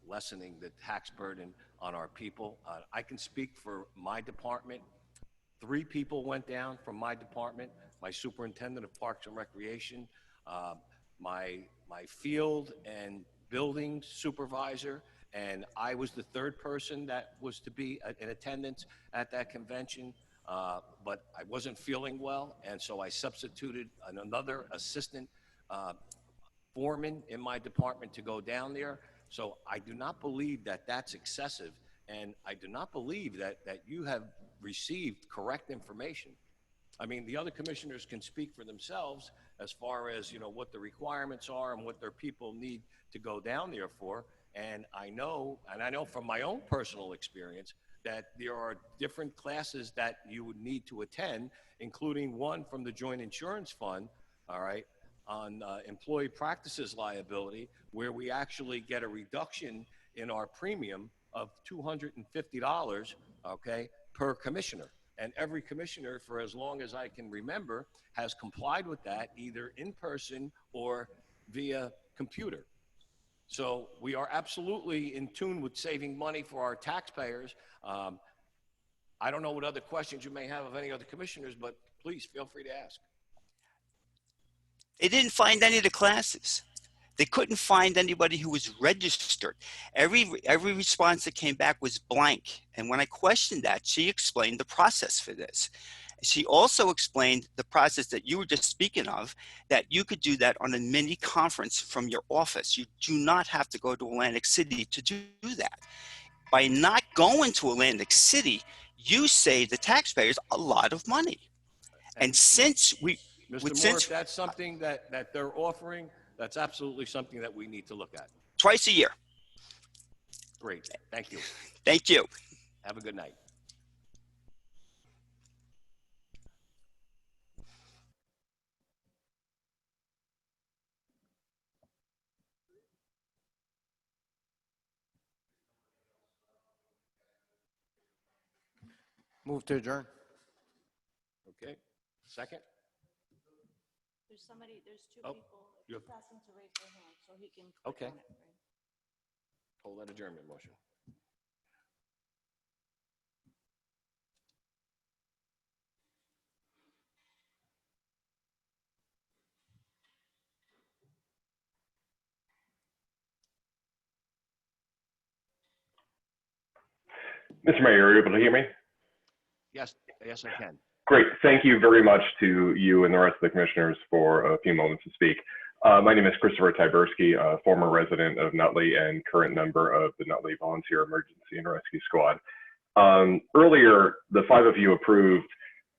lessening the tax burden on our people. I can speak for my department. 3 people went down from my department: my superintendent of Parks and Recreation, my field and building supervisor, and I was the 3rd person that was to be in attendance at that convention. But I wasn't feeling well, and so I substituted another assistant foreman in my department to go down there. So I do not believe that that's excessive, and I do not believe that you have received correct information. I mean, the other commissioners can speak for themselves as far as, what the requirements are and what their people need to go down there for. And I know from my own personal experience that there are different classes that you would need to attend, including one from the Joint Insurance Fund, all right, on employee practices liability, where we actually get a reduction in our premium of $250, okay, per commissioner. And every commissioner, for as long as I can remember, has complied with that, either in person or via computer. So we are absolutely in tune with saving money for our taxpayers. I don't know what other questions you may have of any other commissioners, but please feel free to ask. They didn't find any of the classes. They couldn't find anybody who was registered. Every response that came back was blank. And when I questioned that, she explained the process for this. She also explained the process that you were just speaking of, that you could do that on a mini conference from your office. You do not have to go to Atlantic City to do that. By not going to Atlantic City, you save the taxpayers a lot of money. And since Mr. Moore, if that's something that they're offering, that's absolutely something that we need to look at. Twice a year. Great. Thank you. Thank you. Have a good night. Move to adjourn. Okay. Second? There's 2 Oh, people. you have- He's asking to raise their hand so he can. Okay. click on it, right? Hold that adjournment motion. Mr. Mayor, are you able to hear me? Yes, yes, I can. Great. Thank you very much to you and the rest of the commissioners for a few moments to speak. My name is Christopher Tyberski, a former resident of Nutley and current member of the Nutley Volunteer Emergency and Rescue Squad. Earlier, the five of you approved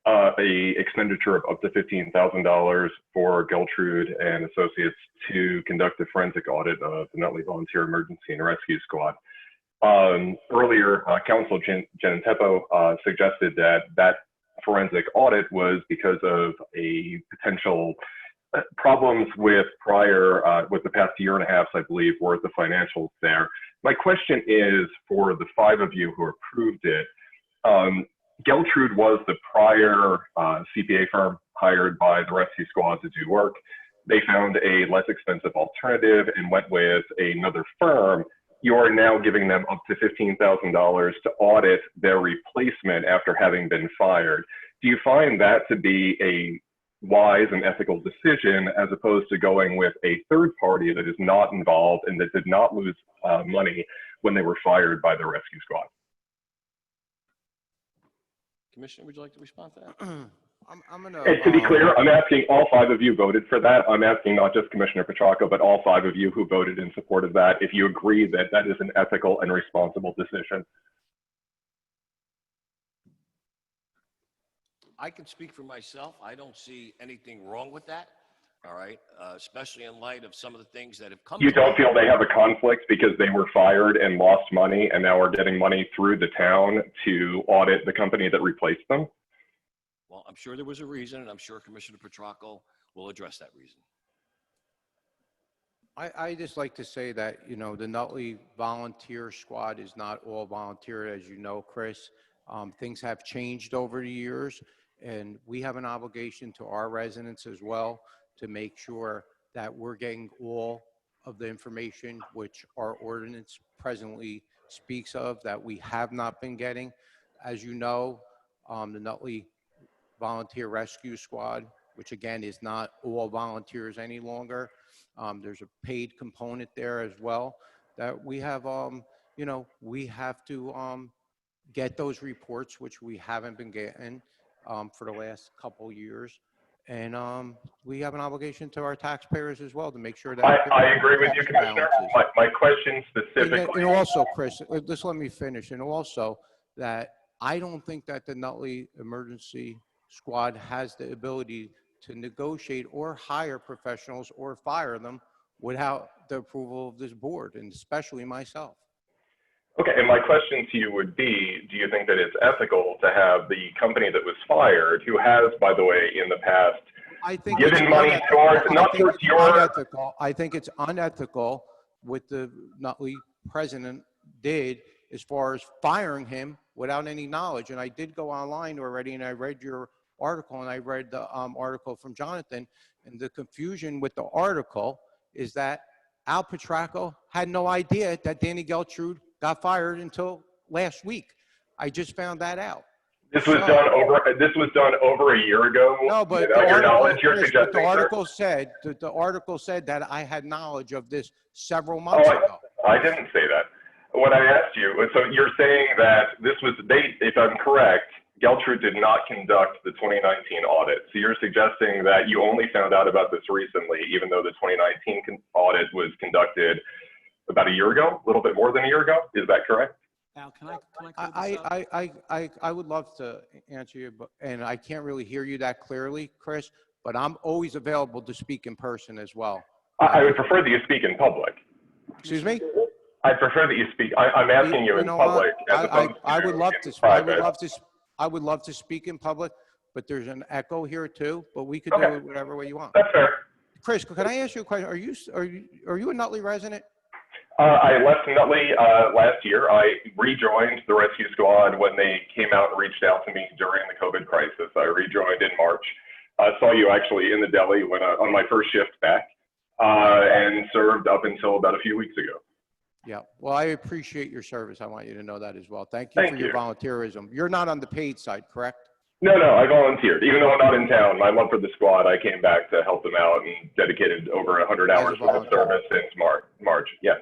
a expenditure of up to $15,000 for Geltrude and Associates to conduct a forensic audit of the Nutley Volunteer Emergency and Rescue Squad. Earlier, Council Jen Teppo suggested that that forensic audit was because of a potential problems with with the past year and a half, I believe, worth of financials there. My question is for the five of you who approved it, Geltrude was the prior CPA firm hired by the rescue squad to do work. They found a less expensive alternative and went with another firm. You are now giving them up to $15,000 to audit their replacement after having been fired. Do you find that to be a wise and ethical decision as opposed to going with a third party that is not involved and that did not lose money when they were fired by the rescue squad? Commissioner, would you like to respond to that? I'm gonna. And to be clear, I'm asking all five of you voted for that. I'm asking not just Commissioner Petracco, but all five of you who voted in support of that, if you agree that that is an ethical and responsible decision. I can speak for myself. I don't see anything wrong with that. All right, especially in light of some of the things that have come. You don't feel they have a conflict because they were fired and lost money and now are getting money through the town to audit the company that replaced them? Well, I'm sure there was a reason, and I'm sure Commissioner Petracco will address that reason. I just like to say that, you know, the Nutley Volunteer Squad is not all volunteer, as you know, Chris. Things have changed over the years, and we have an obligation to our residents as well to make sure that we're getting all of the information which our ordinance presently speaks of that we have not been getting. As you know, the Nutley Volunteer Rescue Squad, which again is not all volunteers any longer. There's a paid component there as well that we have, you know, we have to get those reports, which we haven't been getting for the last couple years. And we have an obligation to our taxpayers as well to make sure that I agree with you, Commissioner. My question specifically. And also, Chris, just let me finish. And also that I don't think that the Nutley Emergency Squad has the ability to negotiate or hire professionals or fire them without the approval of this board, and especially myself. Okay, and my question to you would be, do you think that it's ethical to have the company that was fired, who has, by the way, in the past, given money towards, not towards your... Unethical. I think it's unethical what the Nutley president did as far as firing him without any knowledge. And I did go online already and I read your article, and I read the article from Jonathan, and the confusion with the article is that Al Petracco had no idea that Danny Geltrude got fired until last week. I just found that out. This was done over a year ago. No, but the article said that I had knowledge of this several months ago. I didn't say that. What I asked you, so you're saying that this was, if I'm correct, Geltrude did not conduct the 2019 audit. So you're suggesting that you only found out about this recently, even though the 2019 audit was conducted about a year ago, a little bit more than a year ago. Is that correct? Al, can I I would love to answer you, but, and I can't really hear you that clearly, Chris, but I'm always available to speak in person as well. I would prefer that you speak in public. Excuse me? I prefer that you speak. I'm asking you in public. I would love to. I would love to speak in public, but there's an echo here too. But we could do it whatever way you want. That's fair. Chris, can I ask you a question? Are you a Nutley resident? I left Nutley last year. I rejoined the rescue squad when they came out and reached out to me during the COVID crisis. I rejoined in March. I saw you actually in the deli when on my first shift back, and served up until about a few weeks ago. Yeah, well, I appreciate your service. I want you to know that as well. Thank you Thank for your you. volunteerism. You're not on the paid side, correct? No, I volunteered. Even though I'm not in town, my love for the squad, I came back to help them out and dedicated over 100 As a hours worth of volunteer. service since March. Yes.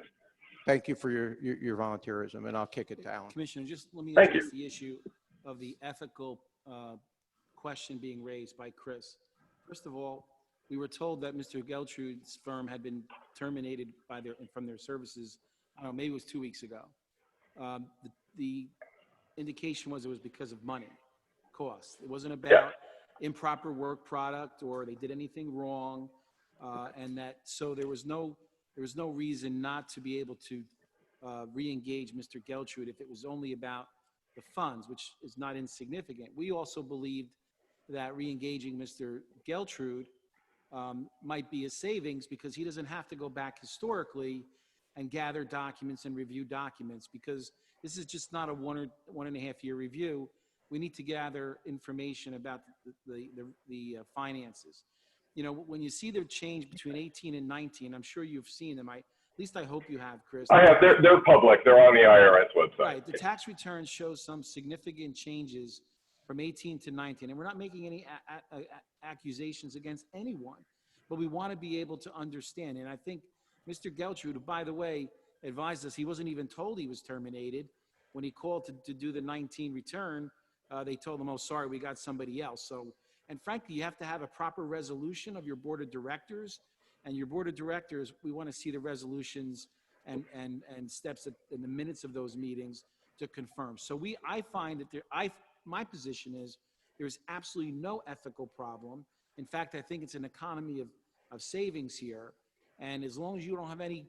Thank you for your volunteerism, and I'll kick it down. Commissioner, just let me Thank address the issue of the ethical question being raised by Chris. First of all, we were told that Mr. Geltrude's firm had been terminated from their services, I don't know, maybe it was 2 weeks ago. The indication was it was because of money, cost. It wasn't about improper work product or they did anything wrong, and that so there was no reason not to be able to re-engage Mr. Geltrude if it was only about the funds, which is not insignificant. We also believed that re-engaging Mr. Geltrude might be a savings because he doesn't have to go back historically and gather documents and review documents, because this is just not a 1.5 year review. We need to gather information about the finances. You know, when you see the change between 18 and 19, I'm sure you've seen them. At least I hope you have, Chris. I have. They're public. They're on the IRS website. Right. The tax return shows some significant changes from 18 to 19, and we're not making any accusations against anyone, but we want to be able to understand. And I think Mr. Geltrude, who, by the way, advised us he wasn't even told he was terminated. When he called to do the 19 return, they told him, oh, sorry, we got somebody else. So, and frankly, you have to have a proper resolution of your board of directors, and your board of directors, we want to see the resolutions and steps in the minutes of those meetings to confirm. So I find that my position is there's absolutely no ethical problem. In fact, I think it's an economy of savings here. And as long as you don't have any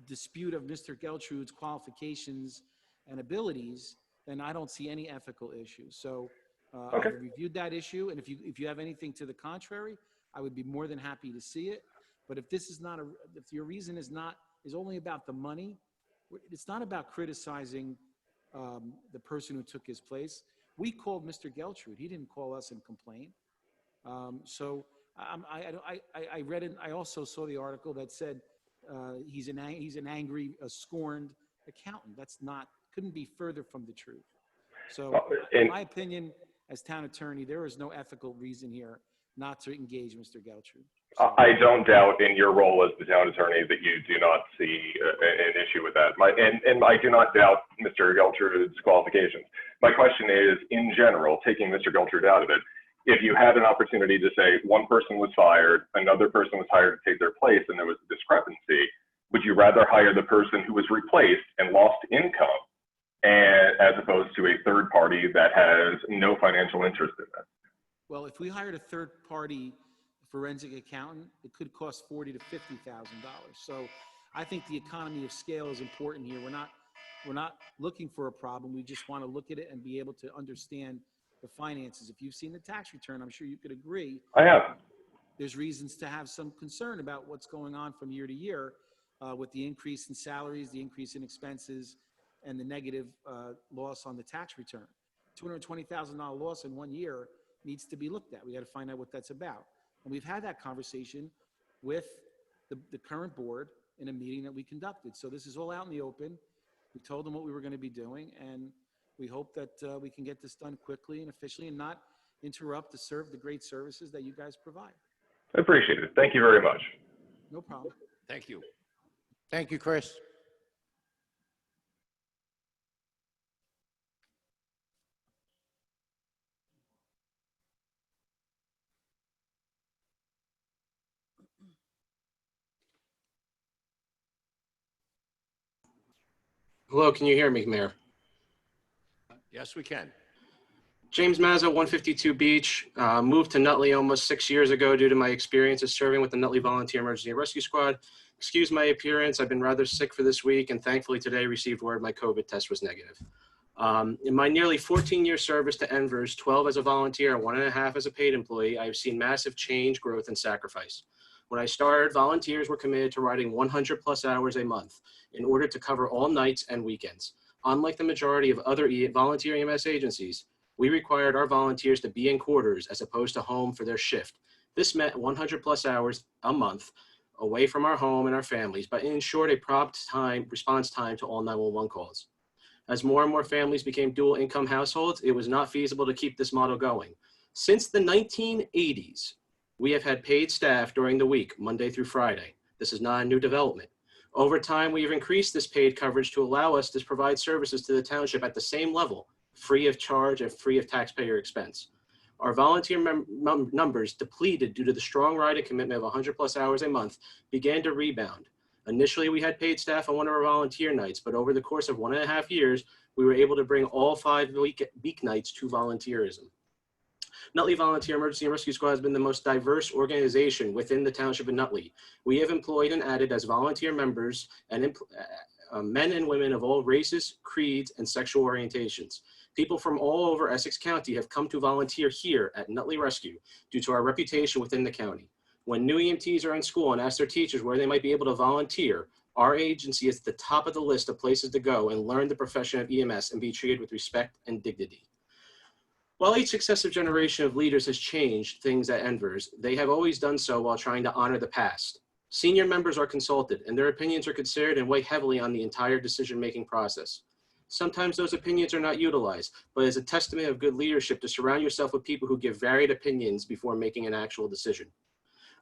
dispute of Mr. Geltrude's qualifications and abilities, then I don't see any ethical issues. So I've reviewed that issue, and if you have anything to the contrary, I would be more than happy to see it. But if this is not if your reason is only about the money, it's not about criticizing the person who took his place. We called Mr. Geltrude. He didn't call us and complain. So I read it. I also saw the article that said he's an angry, scorned accountant. Couldn't be further from the truth. So in my opinion, as town attorney, there is no ethical reason here not to engage Mr. Geltrude. So, I don't doubt in your role as the town attorney that you do not see an issue with that. And I do not doubt Mr. Geltrude's qualifications. My question is, in general, taking Mr. Geltrude out of it, if you had an opportunity to say one person was fired, another person was hired to take their place, and there was a discrepancy, would you rather hire the person who was replaced and lost income as opposed to a third party that has no financial interest in it? Well, if we hired a third-party forensic accountant, it could cost $40,000 to $50,000. So I think the economy of scale is important here. We're not looking for a problem. We just want to look at it and be able to understand the finances. If you've seen the tax return, I'm sure you could agree. I have. There's reasons to have some concern about what's going on from year to year with the increase in salaries, the increase in expenses, and the negative loss on the tax return. $220,000 loss in 1 year needs to be looked at. We got to find out what that's about. And we've had that conversation with the current board in a meeting that we conducted. So this is all out in the open. We told them what we were going to be doing, and we hope that we can get this done quickly and efficiently and not interrupt the great services that you guys provide. I appreciate it. Thank you very much. No problem. Thank you. Thank you, Chris. Hello, can you hear me, Mayor? Yes, we can. James Mazza, 152 Beach. Moved to Nutley almost 6 years ago due to my experiences serving with the Nutley Volunteer Emergency Rescue Squad. Excuse my appearance. I've been rather sick for this week, and thankfully today received word my COVID test was negative. In my nearly 14-year service to Envers, 12 as a volunteer and 1.5 as a paid employee, I have seen massive change, growth, and sacrifice. When I started, volunteers were committed to riding 100+ hours a month in order to cover all nights and weekends. Unlike the majority of other volunteer EMS agencies, we required our volunteers to be in quarters as opposed to home for their shift. This meant 100+ hours a month away from our home and our families, but ensured a prompt response time to all 911 calls. As more and more families became dual income households, it was not feasible to keep this model going. Since the 1980s, we have had paid staff during the week, Monday through Friday. This is not a new development. Over time, we have increased this paid coverage to allow us to provide services to the township at the same level, free of charge and free of taxpayer expense. Our volunteer numbers, depleted due to the strong riding commitment of 100+ hours a month, began to rebound. Initially, we had paid staff on one of our volunteer nights, but over the course of 1.5 years, we were able to bring all 5 weeknights to volunteerism. Nutley Volunteer Emergency and Rescue Squad has been the most diverse organization within the township of Nutley. We have employed and added as volunteer members and men and women of all races, creeds, and sexual orientations. People from all over Essex County have come to volunteer here at Nutley Rescue due to our reputation within the county. When new EMTs are in school and ask their teachers where they might be able to volunteer, our agency is at the top of the list of places to go and learn the profession of EMS and be treated with respect and dignity. While each successive generation of leaders has changed things at Envers, they have always done so while trying to honor the past. Senior members are consulted, and their opinions are considered and weigh heavily on the entire decision-making process. Sometimes those opinions are not utilized, but it is a testament of good leadership to surround yourself with people who give varied opinions before making an actual decision.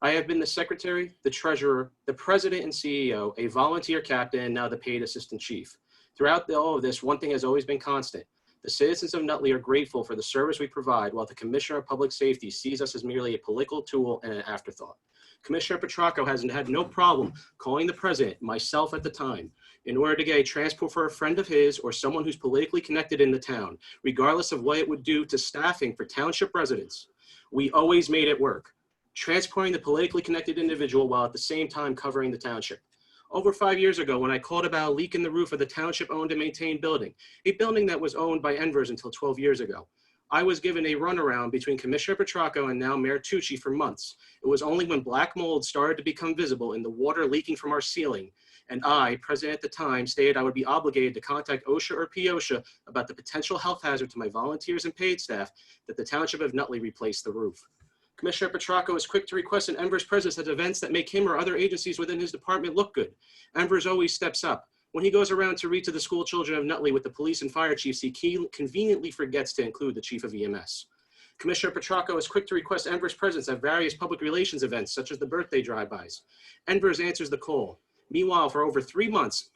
I have been the secretary, the treasurer, the president and CEO, a volunteer captain, and now the paid assistant chief. Throughout all of this, one thing has always been constant. The citizens of Nutley are grateful for the service we provide, while the Commissioner of Public Safety sees us as merely a political tool and an afterthought. Commissioner Petracco has had no problem calling the president, myself at the time, in order to get a transport for a friend of his or someone who's politically connected in the town, regardless of what it would do to staffing for township residents. We always made it work, transporting the politically connected individual while at the same time covering the township. Over 5 years ago, when I called about a leak in the roof of the township-owned and maintained building, a building that was owned by Envers until 12 years ago, I was given a runaround between Commissioner Petracco and now Mayor Tucci for months. It was only when black mold started to become visible in the water leaking from our ceiling, and I, president at the time, stated I would be obligated to contact OSHA or POSHA about the potential health hazard to my volunteers and paid staff, that the township of Nutley replace the roof. Commissioner Petracco is quick to request an Envers presence at events that make him or other agencies within his department look good. Envers always steps up. When he goes around to read to the school children of Nutley with the police and fire chiefs, he conveniently forgets to include the chief of EMS. Commissioner Petracco is quick to request Envers presence at various public relations events, such as the birthday drive-bys. Envers answers the call. Meanwhile, for over 3 months,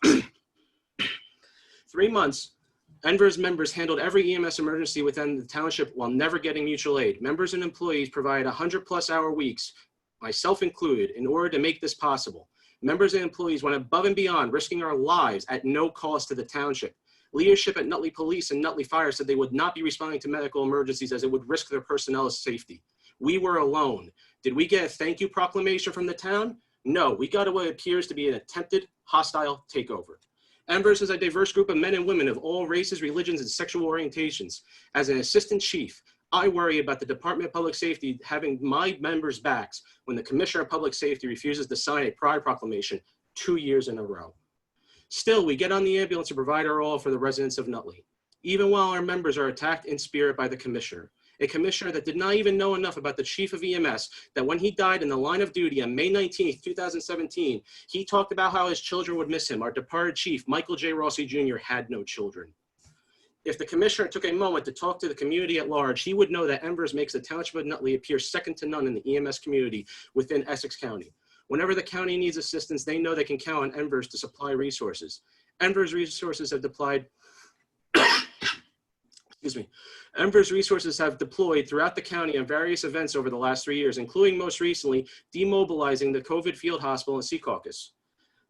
Envers members handled every EMS emergency within the township while never getting mutual aid. Members and employees provided 100+ hour weeks, myself included, in order to make this possible. Members and employees went above and beyond, risking our lives at no cost to the township. Leadership at Nutley Police and Nutley Fire said they would not be responding to medical emergencies as it would risk their personnel's safety. We were alone. Did we get a thank you proclamation from the town? No, we got what appears to be an attempted hostile takeover. Envers is a diverse group of men and women of all races, religions, and sexual orientations. As an assistant chief, I worry about the Department of Public Safety having my members' backs when the Commissioner of Public Safety refuses to sign a pride proclamation 2 years in a row. Still, we get on the ambulance to provide our all for the residents of Nutley, even while our members are attacked in spirit by the Commissioner. A commissioner that did not even know enough about the chief of EMS, that when he died in the line of duty on May 19th, 2017, he talked about how his children would miss him. Our departed chief, Michael J. Rossi Jr., had no children. If the commissioner took a moment to talk to the community at large, he would know that Envers makes the township of Nutley appear second to none in the EMS community within Essex County. Whenever the county needs assistance, they know they can count on Envers to supply resources. Envers resources have deployed Envers resources have deployed throughout the county on various events over the last 3 years, including most recently demobilizing the COVID field hospital in Secaucus.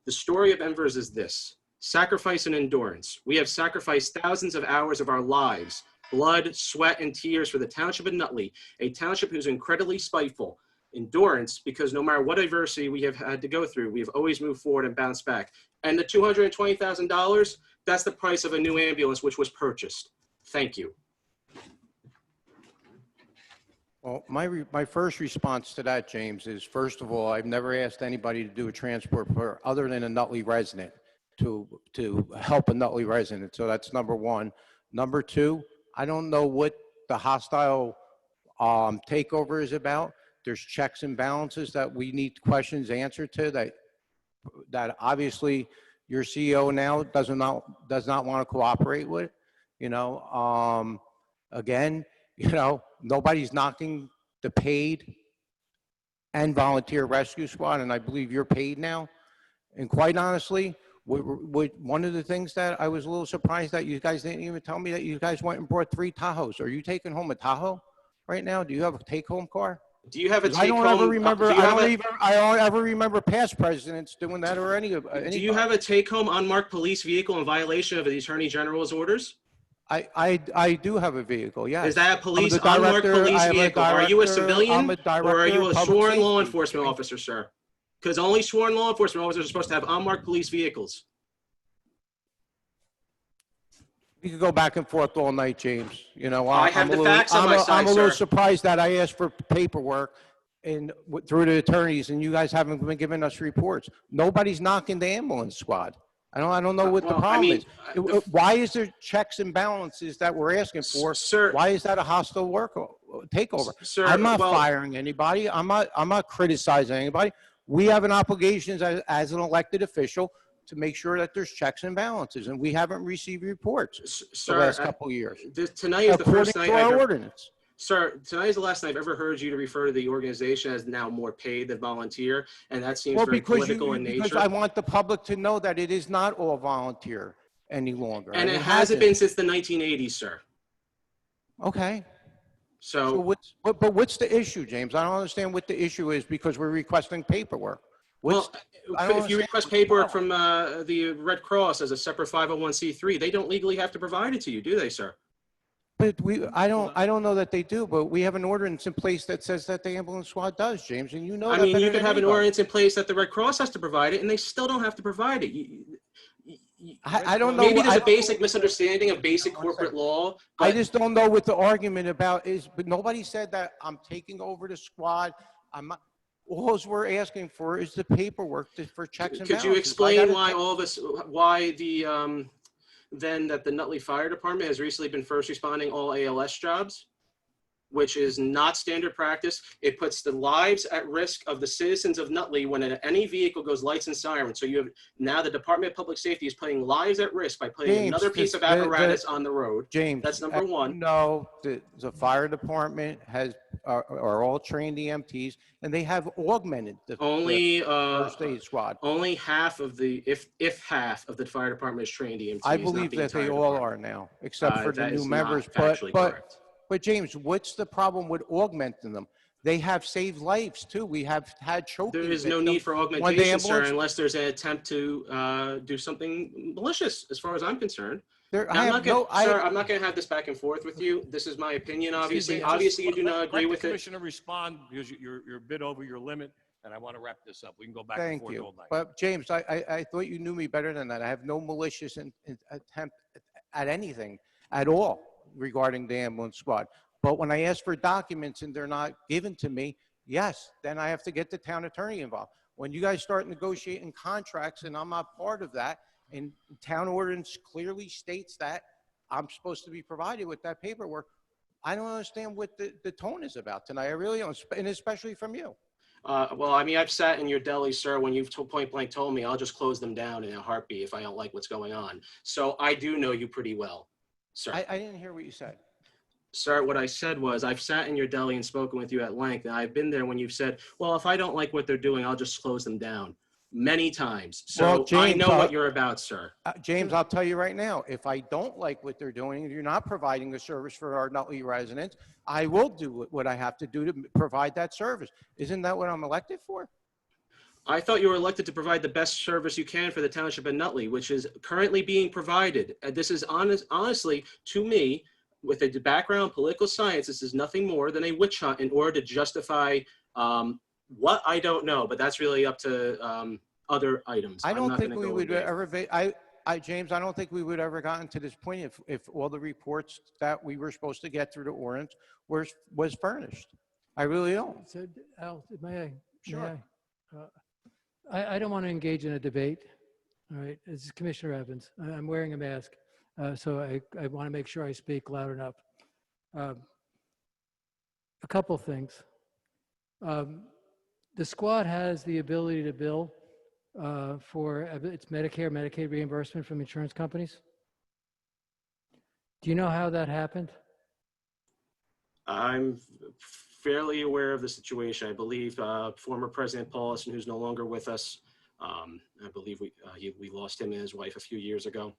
The story of Envers is this: sacrifice and endurance. We have sacrificed thousands of hours of our lives, blood, sweat, and tears for the township of Nutley, a township who's incredibly spiteful. Endurance, because no matter what adversity we have had to go through, we have always moved forward and bounced back. And the $220,000, that's the price of a new ambulance, which was purchased. Thank you. Well, my first response to that, James, is first of all, I've never asked anybody to do a transport for other than a Nutley resident to help a Nutley resident. So that's number one. Number two, I don't know what the hostile takeover is about. there's checks and balances that we need questions answered to, that obviously your CEO now does not want to cooperate with, you know. Again, you know, nobody's knocking the paid and volunteer rescue squad, and I believe you're paid now. And quite honestly, one of the things that I was a little surprised that you guys didn't even tell me that you guys went and brought 3 Tahoes. Are you taking home a Tahoe right now? Do you have a take-home car? Do you have a 'Cause I take don't ever home? remember. I don't ever remember past presidents doing that or any of. Do you have a take home unmarked police vehicle in violation of the Attorney General's orders? I do have a vehicle. Yes. Is that a police I'm the unmarked director- police I'm a vehicle? Are you a director- I'm civilian a director or are you of a public sworn law safety. enforcement officer, sir? Because only sworn law enforcement officers are supposed to have unmarked police vehicles. We could go back and forth all night, James. You know, I have the facts on my side, I'm a little sir. surprised that I asked for paperwork and through the attorneys, and you guys haven't been giving us reports. Nobody's knocking the ambulance squad. I don't know what the Well, I problem mean, is. Why is there checks and balances that we're asking for? Sir, why is that a hostile takeover? Sir, I'm not well- firing anybody. I'm not criticizing anybody. We have an obligation as an elected official to make sure that there's checks and balances, and we haven't received reports the last couple of years. Tonight is the first night According to our I've ever- ordinance. Sir, tonight is the last night I've ever heard you to refer to the organization as now more paid than volunteer, and that seems very political in because nature. I want the public to know that it is not all volunteer any longer. And it hasn't been since the 1980s, sir. Okay. So what's the issue, James? I don't understand what the issue is because we're requesting paperwork. Well, if you request paperwork from the Red Cross as a separate 501c3, they don't legally have to provide it to you, do they, sir? But I don't know that they do, but we have an ordinance in place that says that the ambulance squad does, James, and you know that I mean, better you could than have an anybody. ordinance in place that the Red Cross has to provide it, and they still don't have to provide it. I don't know. Maybe there's I a basic misunderstanding of basic corporate law. I just don't know what the argument about is, but nobody said that I'm taking over the squad. I'm not. All we're asking for is the paperwork for checks and Could balances. you explain why all of us, why the, then that the Nutley Fire Department has recently been first responding all ALS jobs, which is not standard practice. It puts the lives at risk of the citizens of Nutley when any vehicle goes lights and sirens. So you have now the Department of Public Safety is putting lives at risk by putting James, another piece of apparatus on the road. James, That's number one. No, the fire department are all trained EMTs, and they have augmented the first aid squad. Only half of the, if half of the fire department is trained EMTs. I not believe the that they entire all department. are now, except for the That new is not members. factually correct. But James, what's the problem with augmenting them? They have saved lives too. We have had choking. There is no need for augmentation, sir, unless there's an attempt to do something malicious, as far as I'm concerned. Now, I'm not going to have this back and forth with you. This is my opinion, obviously. Obviously, you do not agree with Let the it. commissioner respond because you're a bit over your limit, and I want to wrap this up. We can go back and Thank forth you. all night. But James, I thought you knew me better than that. I have no malicious attempt at anything at all regarding the ambulance squad. But when I ask for documents and they're not given to me, yes, then I have to get the town attorney involved. When you guys start negotiating contracts and I'm not part of that, and town ordinance clearly states that I'm supposed to be provided with that paperwork, I don't understand what the tone is about tonight. I really don't, and especially from you. Well, I mean, I've sat in your deli, sir, when you've point blank told me I'll just close them down in a heartbeat if I don't like what's going on. So I do know you pretty well, sir. I didn't hear what you said. Sir, what I said was I've sat in your deli and spoken with you at length, and I've been there when you've said, well, if I don't like what they're doing, I'll just close them down. Many times. So Well, James, I know what you're about, sir. James, I'll tell you right now, if I don't like what they're doing, if you're not providing a service for our Nutley residents, I will do what I have to do to provide that service. Isn't that what I'm elected for? I thought you were elected to provide the best service you can for the township of Nutley, which is currently being provided. This is honestly, to me, with a background in political science, this is nothing more than a witch hunt in order to justify what I don't know, but that's really up to other items. I don't think we would ever be, James, I don't think we would ever gotten to this point if all the reports that we were supposed to get through the ordinance was furnished. I really don't. So, Al, may I? Sure. I don't want to engage in a debate. All right, this is Commissioner Evans. I'm wearing a mask, so I want to make sure I speak loud enough. A couple things. The squad has the ability to bill for its Medicare, Medicaid reimbursement from insurance companies. Do you know how that happened? I'm fairly aware of the situation. I believe former President Paulson, who's no longer with us, I believe we lost him and his wife a few years ago,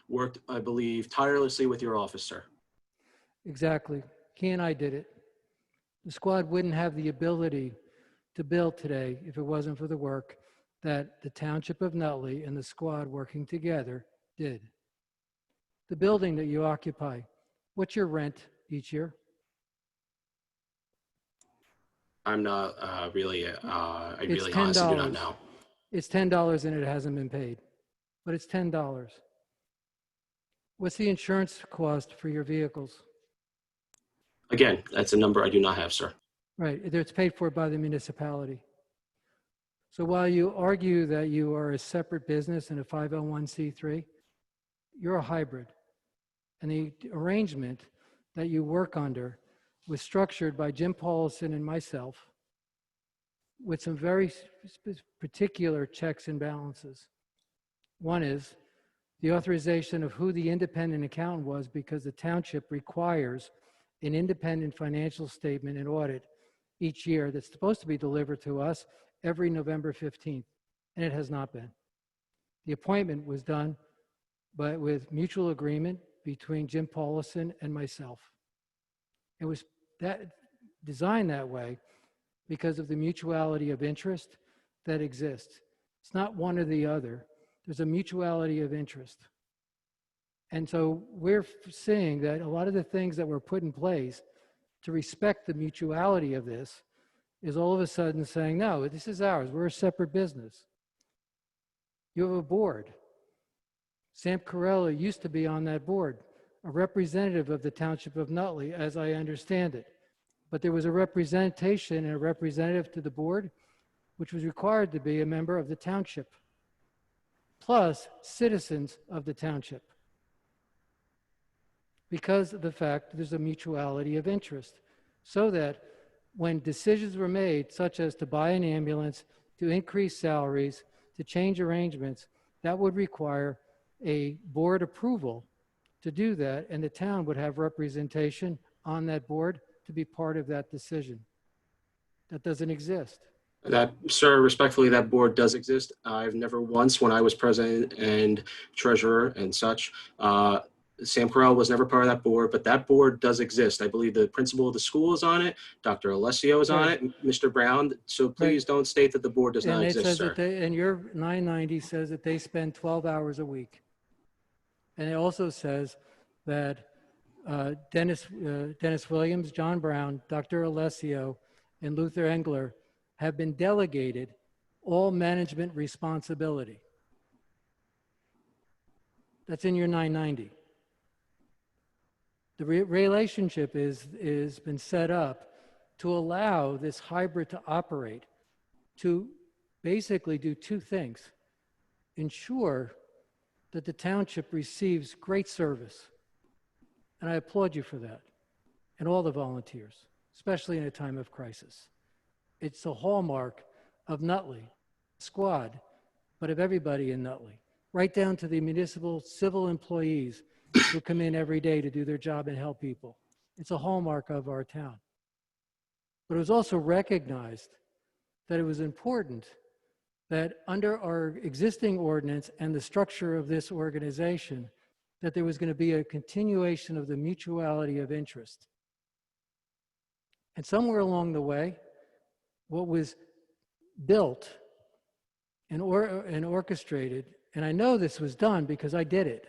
worked, I believe, tirelessly with your office, sir. Exactly. He and I did it. The squad wouldn't have the ability to bill today if it wasn't for the work that the Township of Nutley and the squad working together did. The building that you occupy, what's your rent each year? I'm not really, I It's really honestly do not $10. know. It's $10 and it hasn't been paid, but it's $10. What's the insurance cost for your vehicles? Again, that's a number I do not have, sir. Right, it's paid for by the municipality. So while you argue that you are a separate business and a 501c3, you're a hybrid. And the arrangement that you work under was structured by Jim Paulson and myself with some very particular checks and balances. One is the authorization of who the independent accountant was, because the township requires an independent financial statement and audit each year that's supposed to be delivered to us every November 15th, and it has not been. The appointment was done with mutual agreement between Jim Paulson and myself. It was designed that way because of the mutuality of interest that exists. It's not one or the other. There's a mutuality of interest. And so we're seeing that a lot of the things that were put in place to respect the mutuality of this is all of a sudden saying, no, this is ours. We're a separate business. You have a board. Sam Carella used to be on that board, a representative of the Township of Nutley, as I understand it. But there was a representation and a representative to the board, which was required to be a member of the township, plus citizens of the township, because of the fact that there's a mutuality of interest, so that when decisions were made, such as to buy an ambulance, to increase salaries, to change arrangements, that would require a board approval to do that, and the town would have representation on that board to be part of that decision. That doesn't exist. That, sir, respectfully, that board does exist. I've never once, when I was president and treasurer and such, Sam Carell was never part of that board, but that board does exist. I believe the principal of the school is on it, Dr. Alessio is on it, Mr. Brown. So please don't state that the board does not exist, sir. And your 990 says that they spend 12 hours a week. And it also says that Dennis Williams, John Brown, Dr. Alessio, and Luther Engler have been delegated all management responsibility. That's in your 990. The relationship is been set up to allow this hybrid to operate, to basically do two things: ensure that the township receives great service, and I applaud you for that, and all the volunteers, especially in a time of crisis. It's a hallmark of Nutley, squad, but of everybody in Nutley, right down to the municipal civil employees who come in every day to do their job and help people. It's a hallmark of our town. But it was also recognized that it was important that under our existing ordinance and the structure of this organization, that there was going to be a continuation of the mutuality of interest. And somewhere along the way, what was built and orchestrated, and I know this was done because I did it,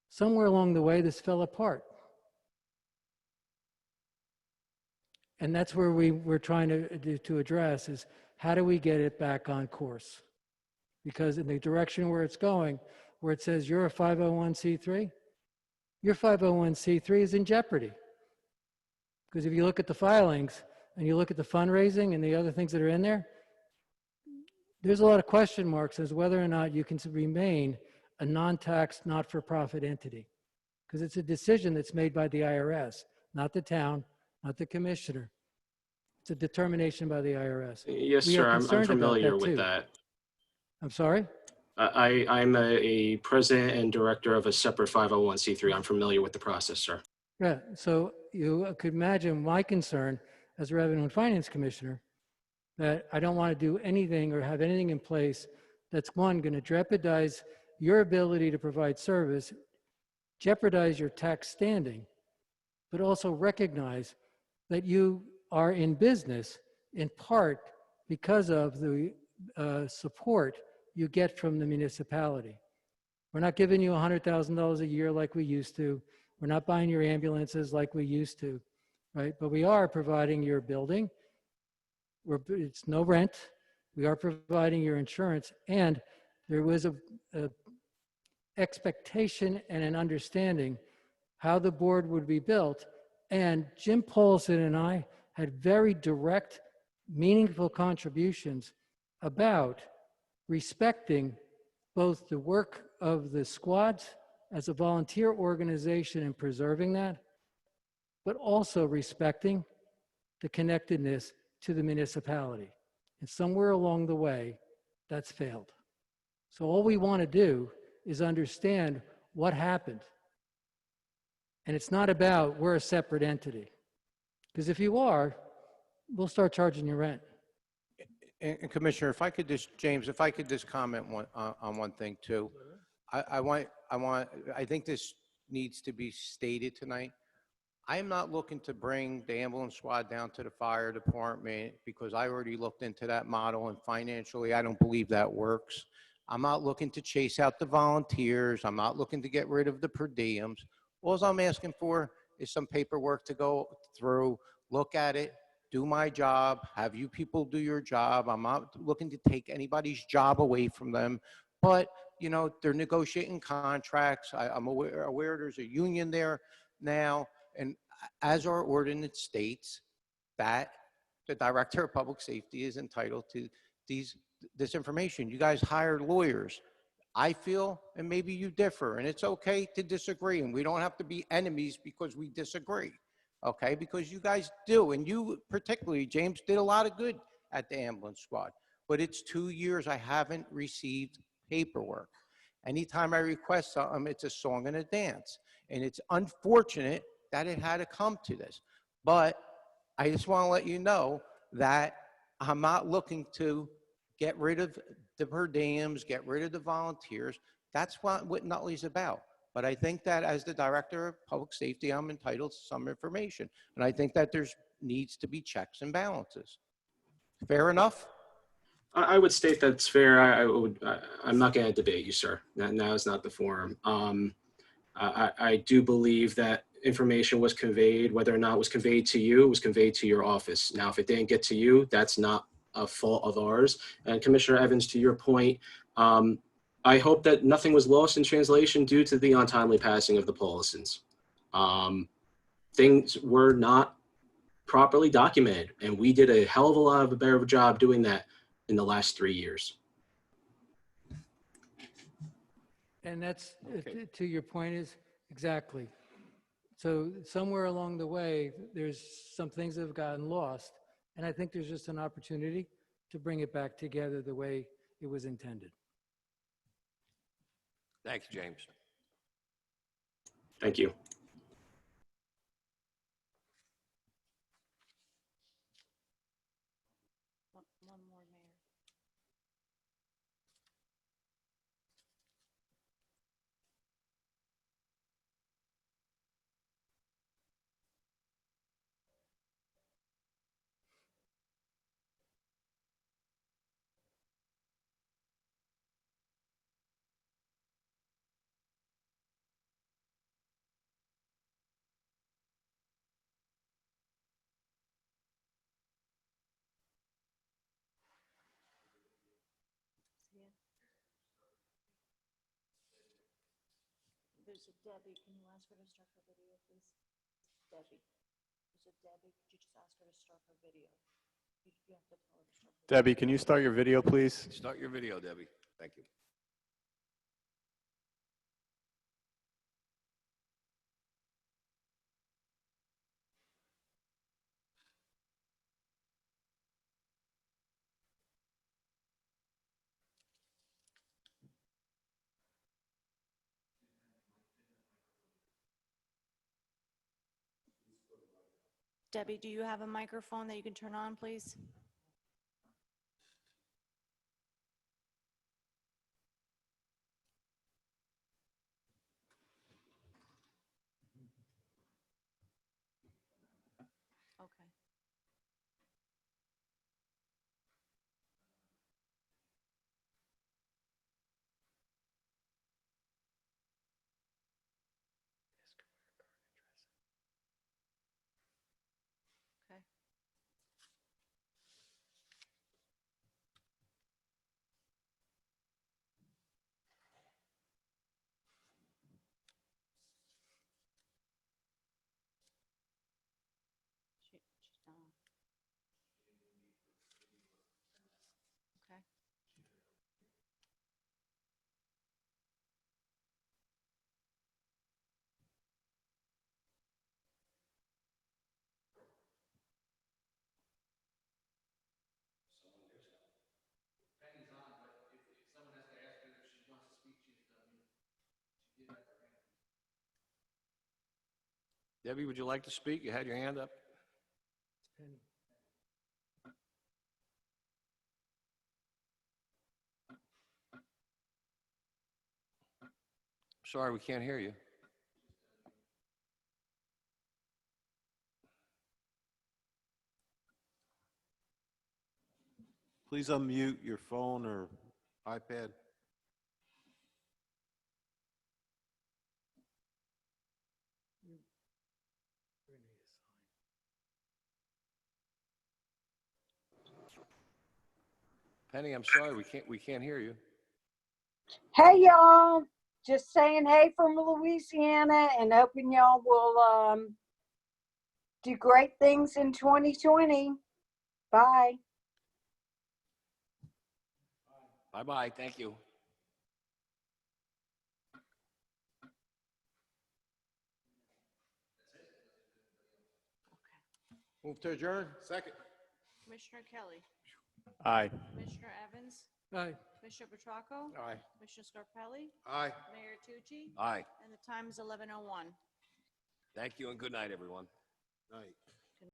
somewhere along the way, this fell apart. And that's where we're trying to address is, how do we get it back on course? Because in the direction where it's going, where it says you're a 501c3, your 501c3 is in jeopardy. Because if you look at the filings and you look at the fundraising and the other things that are in there, there's a lot of question marks as whether or not you can remain a non-tax, not-for-profit entity. Because it's a decision that's made by the IRS, not the town, not the commissioner. It's a determination by the IRS. Yes, We are sir. I'm concerned about familiar that with too. that. I'm sorry? I'm a president and director of a separate 501c3. I'm familiar with the process, sir. Yeah, so you could imagine my concern as a Revenue and Finance Commissioner that I don't want to do anything or have anything in place that's, one, going to jeopardize your ability to provide service, jeopardize your tax standing, but also recognize that you are in business in part because of the support you get from the municipality. We're not giving you $100,000 a year like we used to. We're not buying your ambulances like we used to, right? But we are providing your building. It's no rent. We are providing your insurance. And there was a expectation and an understanding how the board would be built. And Jim Paulson and I had very direct, meaningful contributions about respecting both the work of the squads as a volunteer organization and preserving that, but also respecting the connectedness to the municipality. And somewhere along the way, that's failed. So all we want to do is understand what happened. And it's not about we're a separate entity. Because if you are, we'll start charging you rent. And Commissioner, if I could just, James, if I could just comment on one thing too. I think this needs to be stated tonight. I am not looking to bring the ambulance squad down to the fire department because I already looked into that model and financially I don't believe that works. I'm not looking to chase out the volunteers. I'm not looking to get rid of the per diems. All I'm asking for is some paperwork to go through, look at it, do my job, have you people do your job. I'm not looking to take anybody's job away from them, but you know, they're negotiating contracts. I'm aware there's a union there now, and as our ordinance states, that the Director of Public Safety is entitled to this information. You guys hired lawyers. I feel, and maybe you differ, and it's okay to disagree, and we don't have to be enemies because we disagree, okay? Because you guys do, and you particularly, James, did a lot of good at the ambulance squad, but it's 2 years I haven't received paperwork. Anytime I request something, it's a song and a dance, and it's unfortunate that it had to come to this, but I just want to let you know that I'm not looking to get rid of the per diems, get rid of the volunteers. That's what Nutley's about. But I think that as the Director of Public Safety, I'm entitled to some information. And I think that there's needs to be checks and balances. Fair enough? I would state that's fair. I'm not going to debate you, sir. Now is not the forum. I do believe that information was conveyed, whether or not it was conveyed to you, it was conveyed to your office. Now, if it didn't get to you, that's not a fault of ours. And Commissioner Evans, to your point, I hope that nothing was lost in translation due to the untimely passing of the Paulisons. Things were not properly documented, and we did a hell of a lot of a better job doing that in the last 3 years. And that's, to your point, is exactly. So somewhere along the way, there's some things that have gotten lost. And I think there's just an opportunity to bring it back together the way it was intended. Thank you, James. Thank you. One more, Mayor. There's a Debbie. Can you ask her to start her video, please? Debbie. There's a Debbie. Could you just ask her to start her video? You have to tell her to start her video. Debbie, can you start your video, please? Start your video, Debbie. Thank you. Debbie, do you have a microphone that you can turn on, please? Okay. Okay. She's done. Okay. Debbie, would you like to speak? You had your hand up. Sorry, we can't hear you. Please unmute your phone or iPad. Penny, I'm sorry, we can't hear you. Hey, y'all. Just saying hey from Louisiana and hoping y'all will do great things in 2020. Bye. Bye-bye, thank you. Move to adjourn. Second. Commissioner Kelly. Aye. Commissioner Evans. Aye. Commissioner Petracco. Aye. Commissioner Scarpelli. Aye. Mayor Tucci. Aye. And the time is 11:01. Thank you and good night, everyone. Night.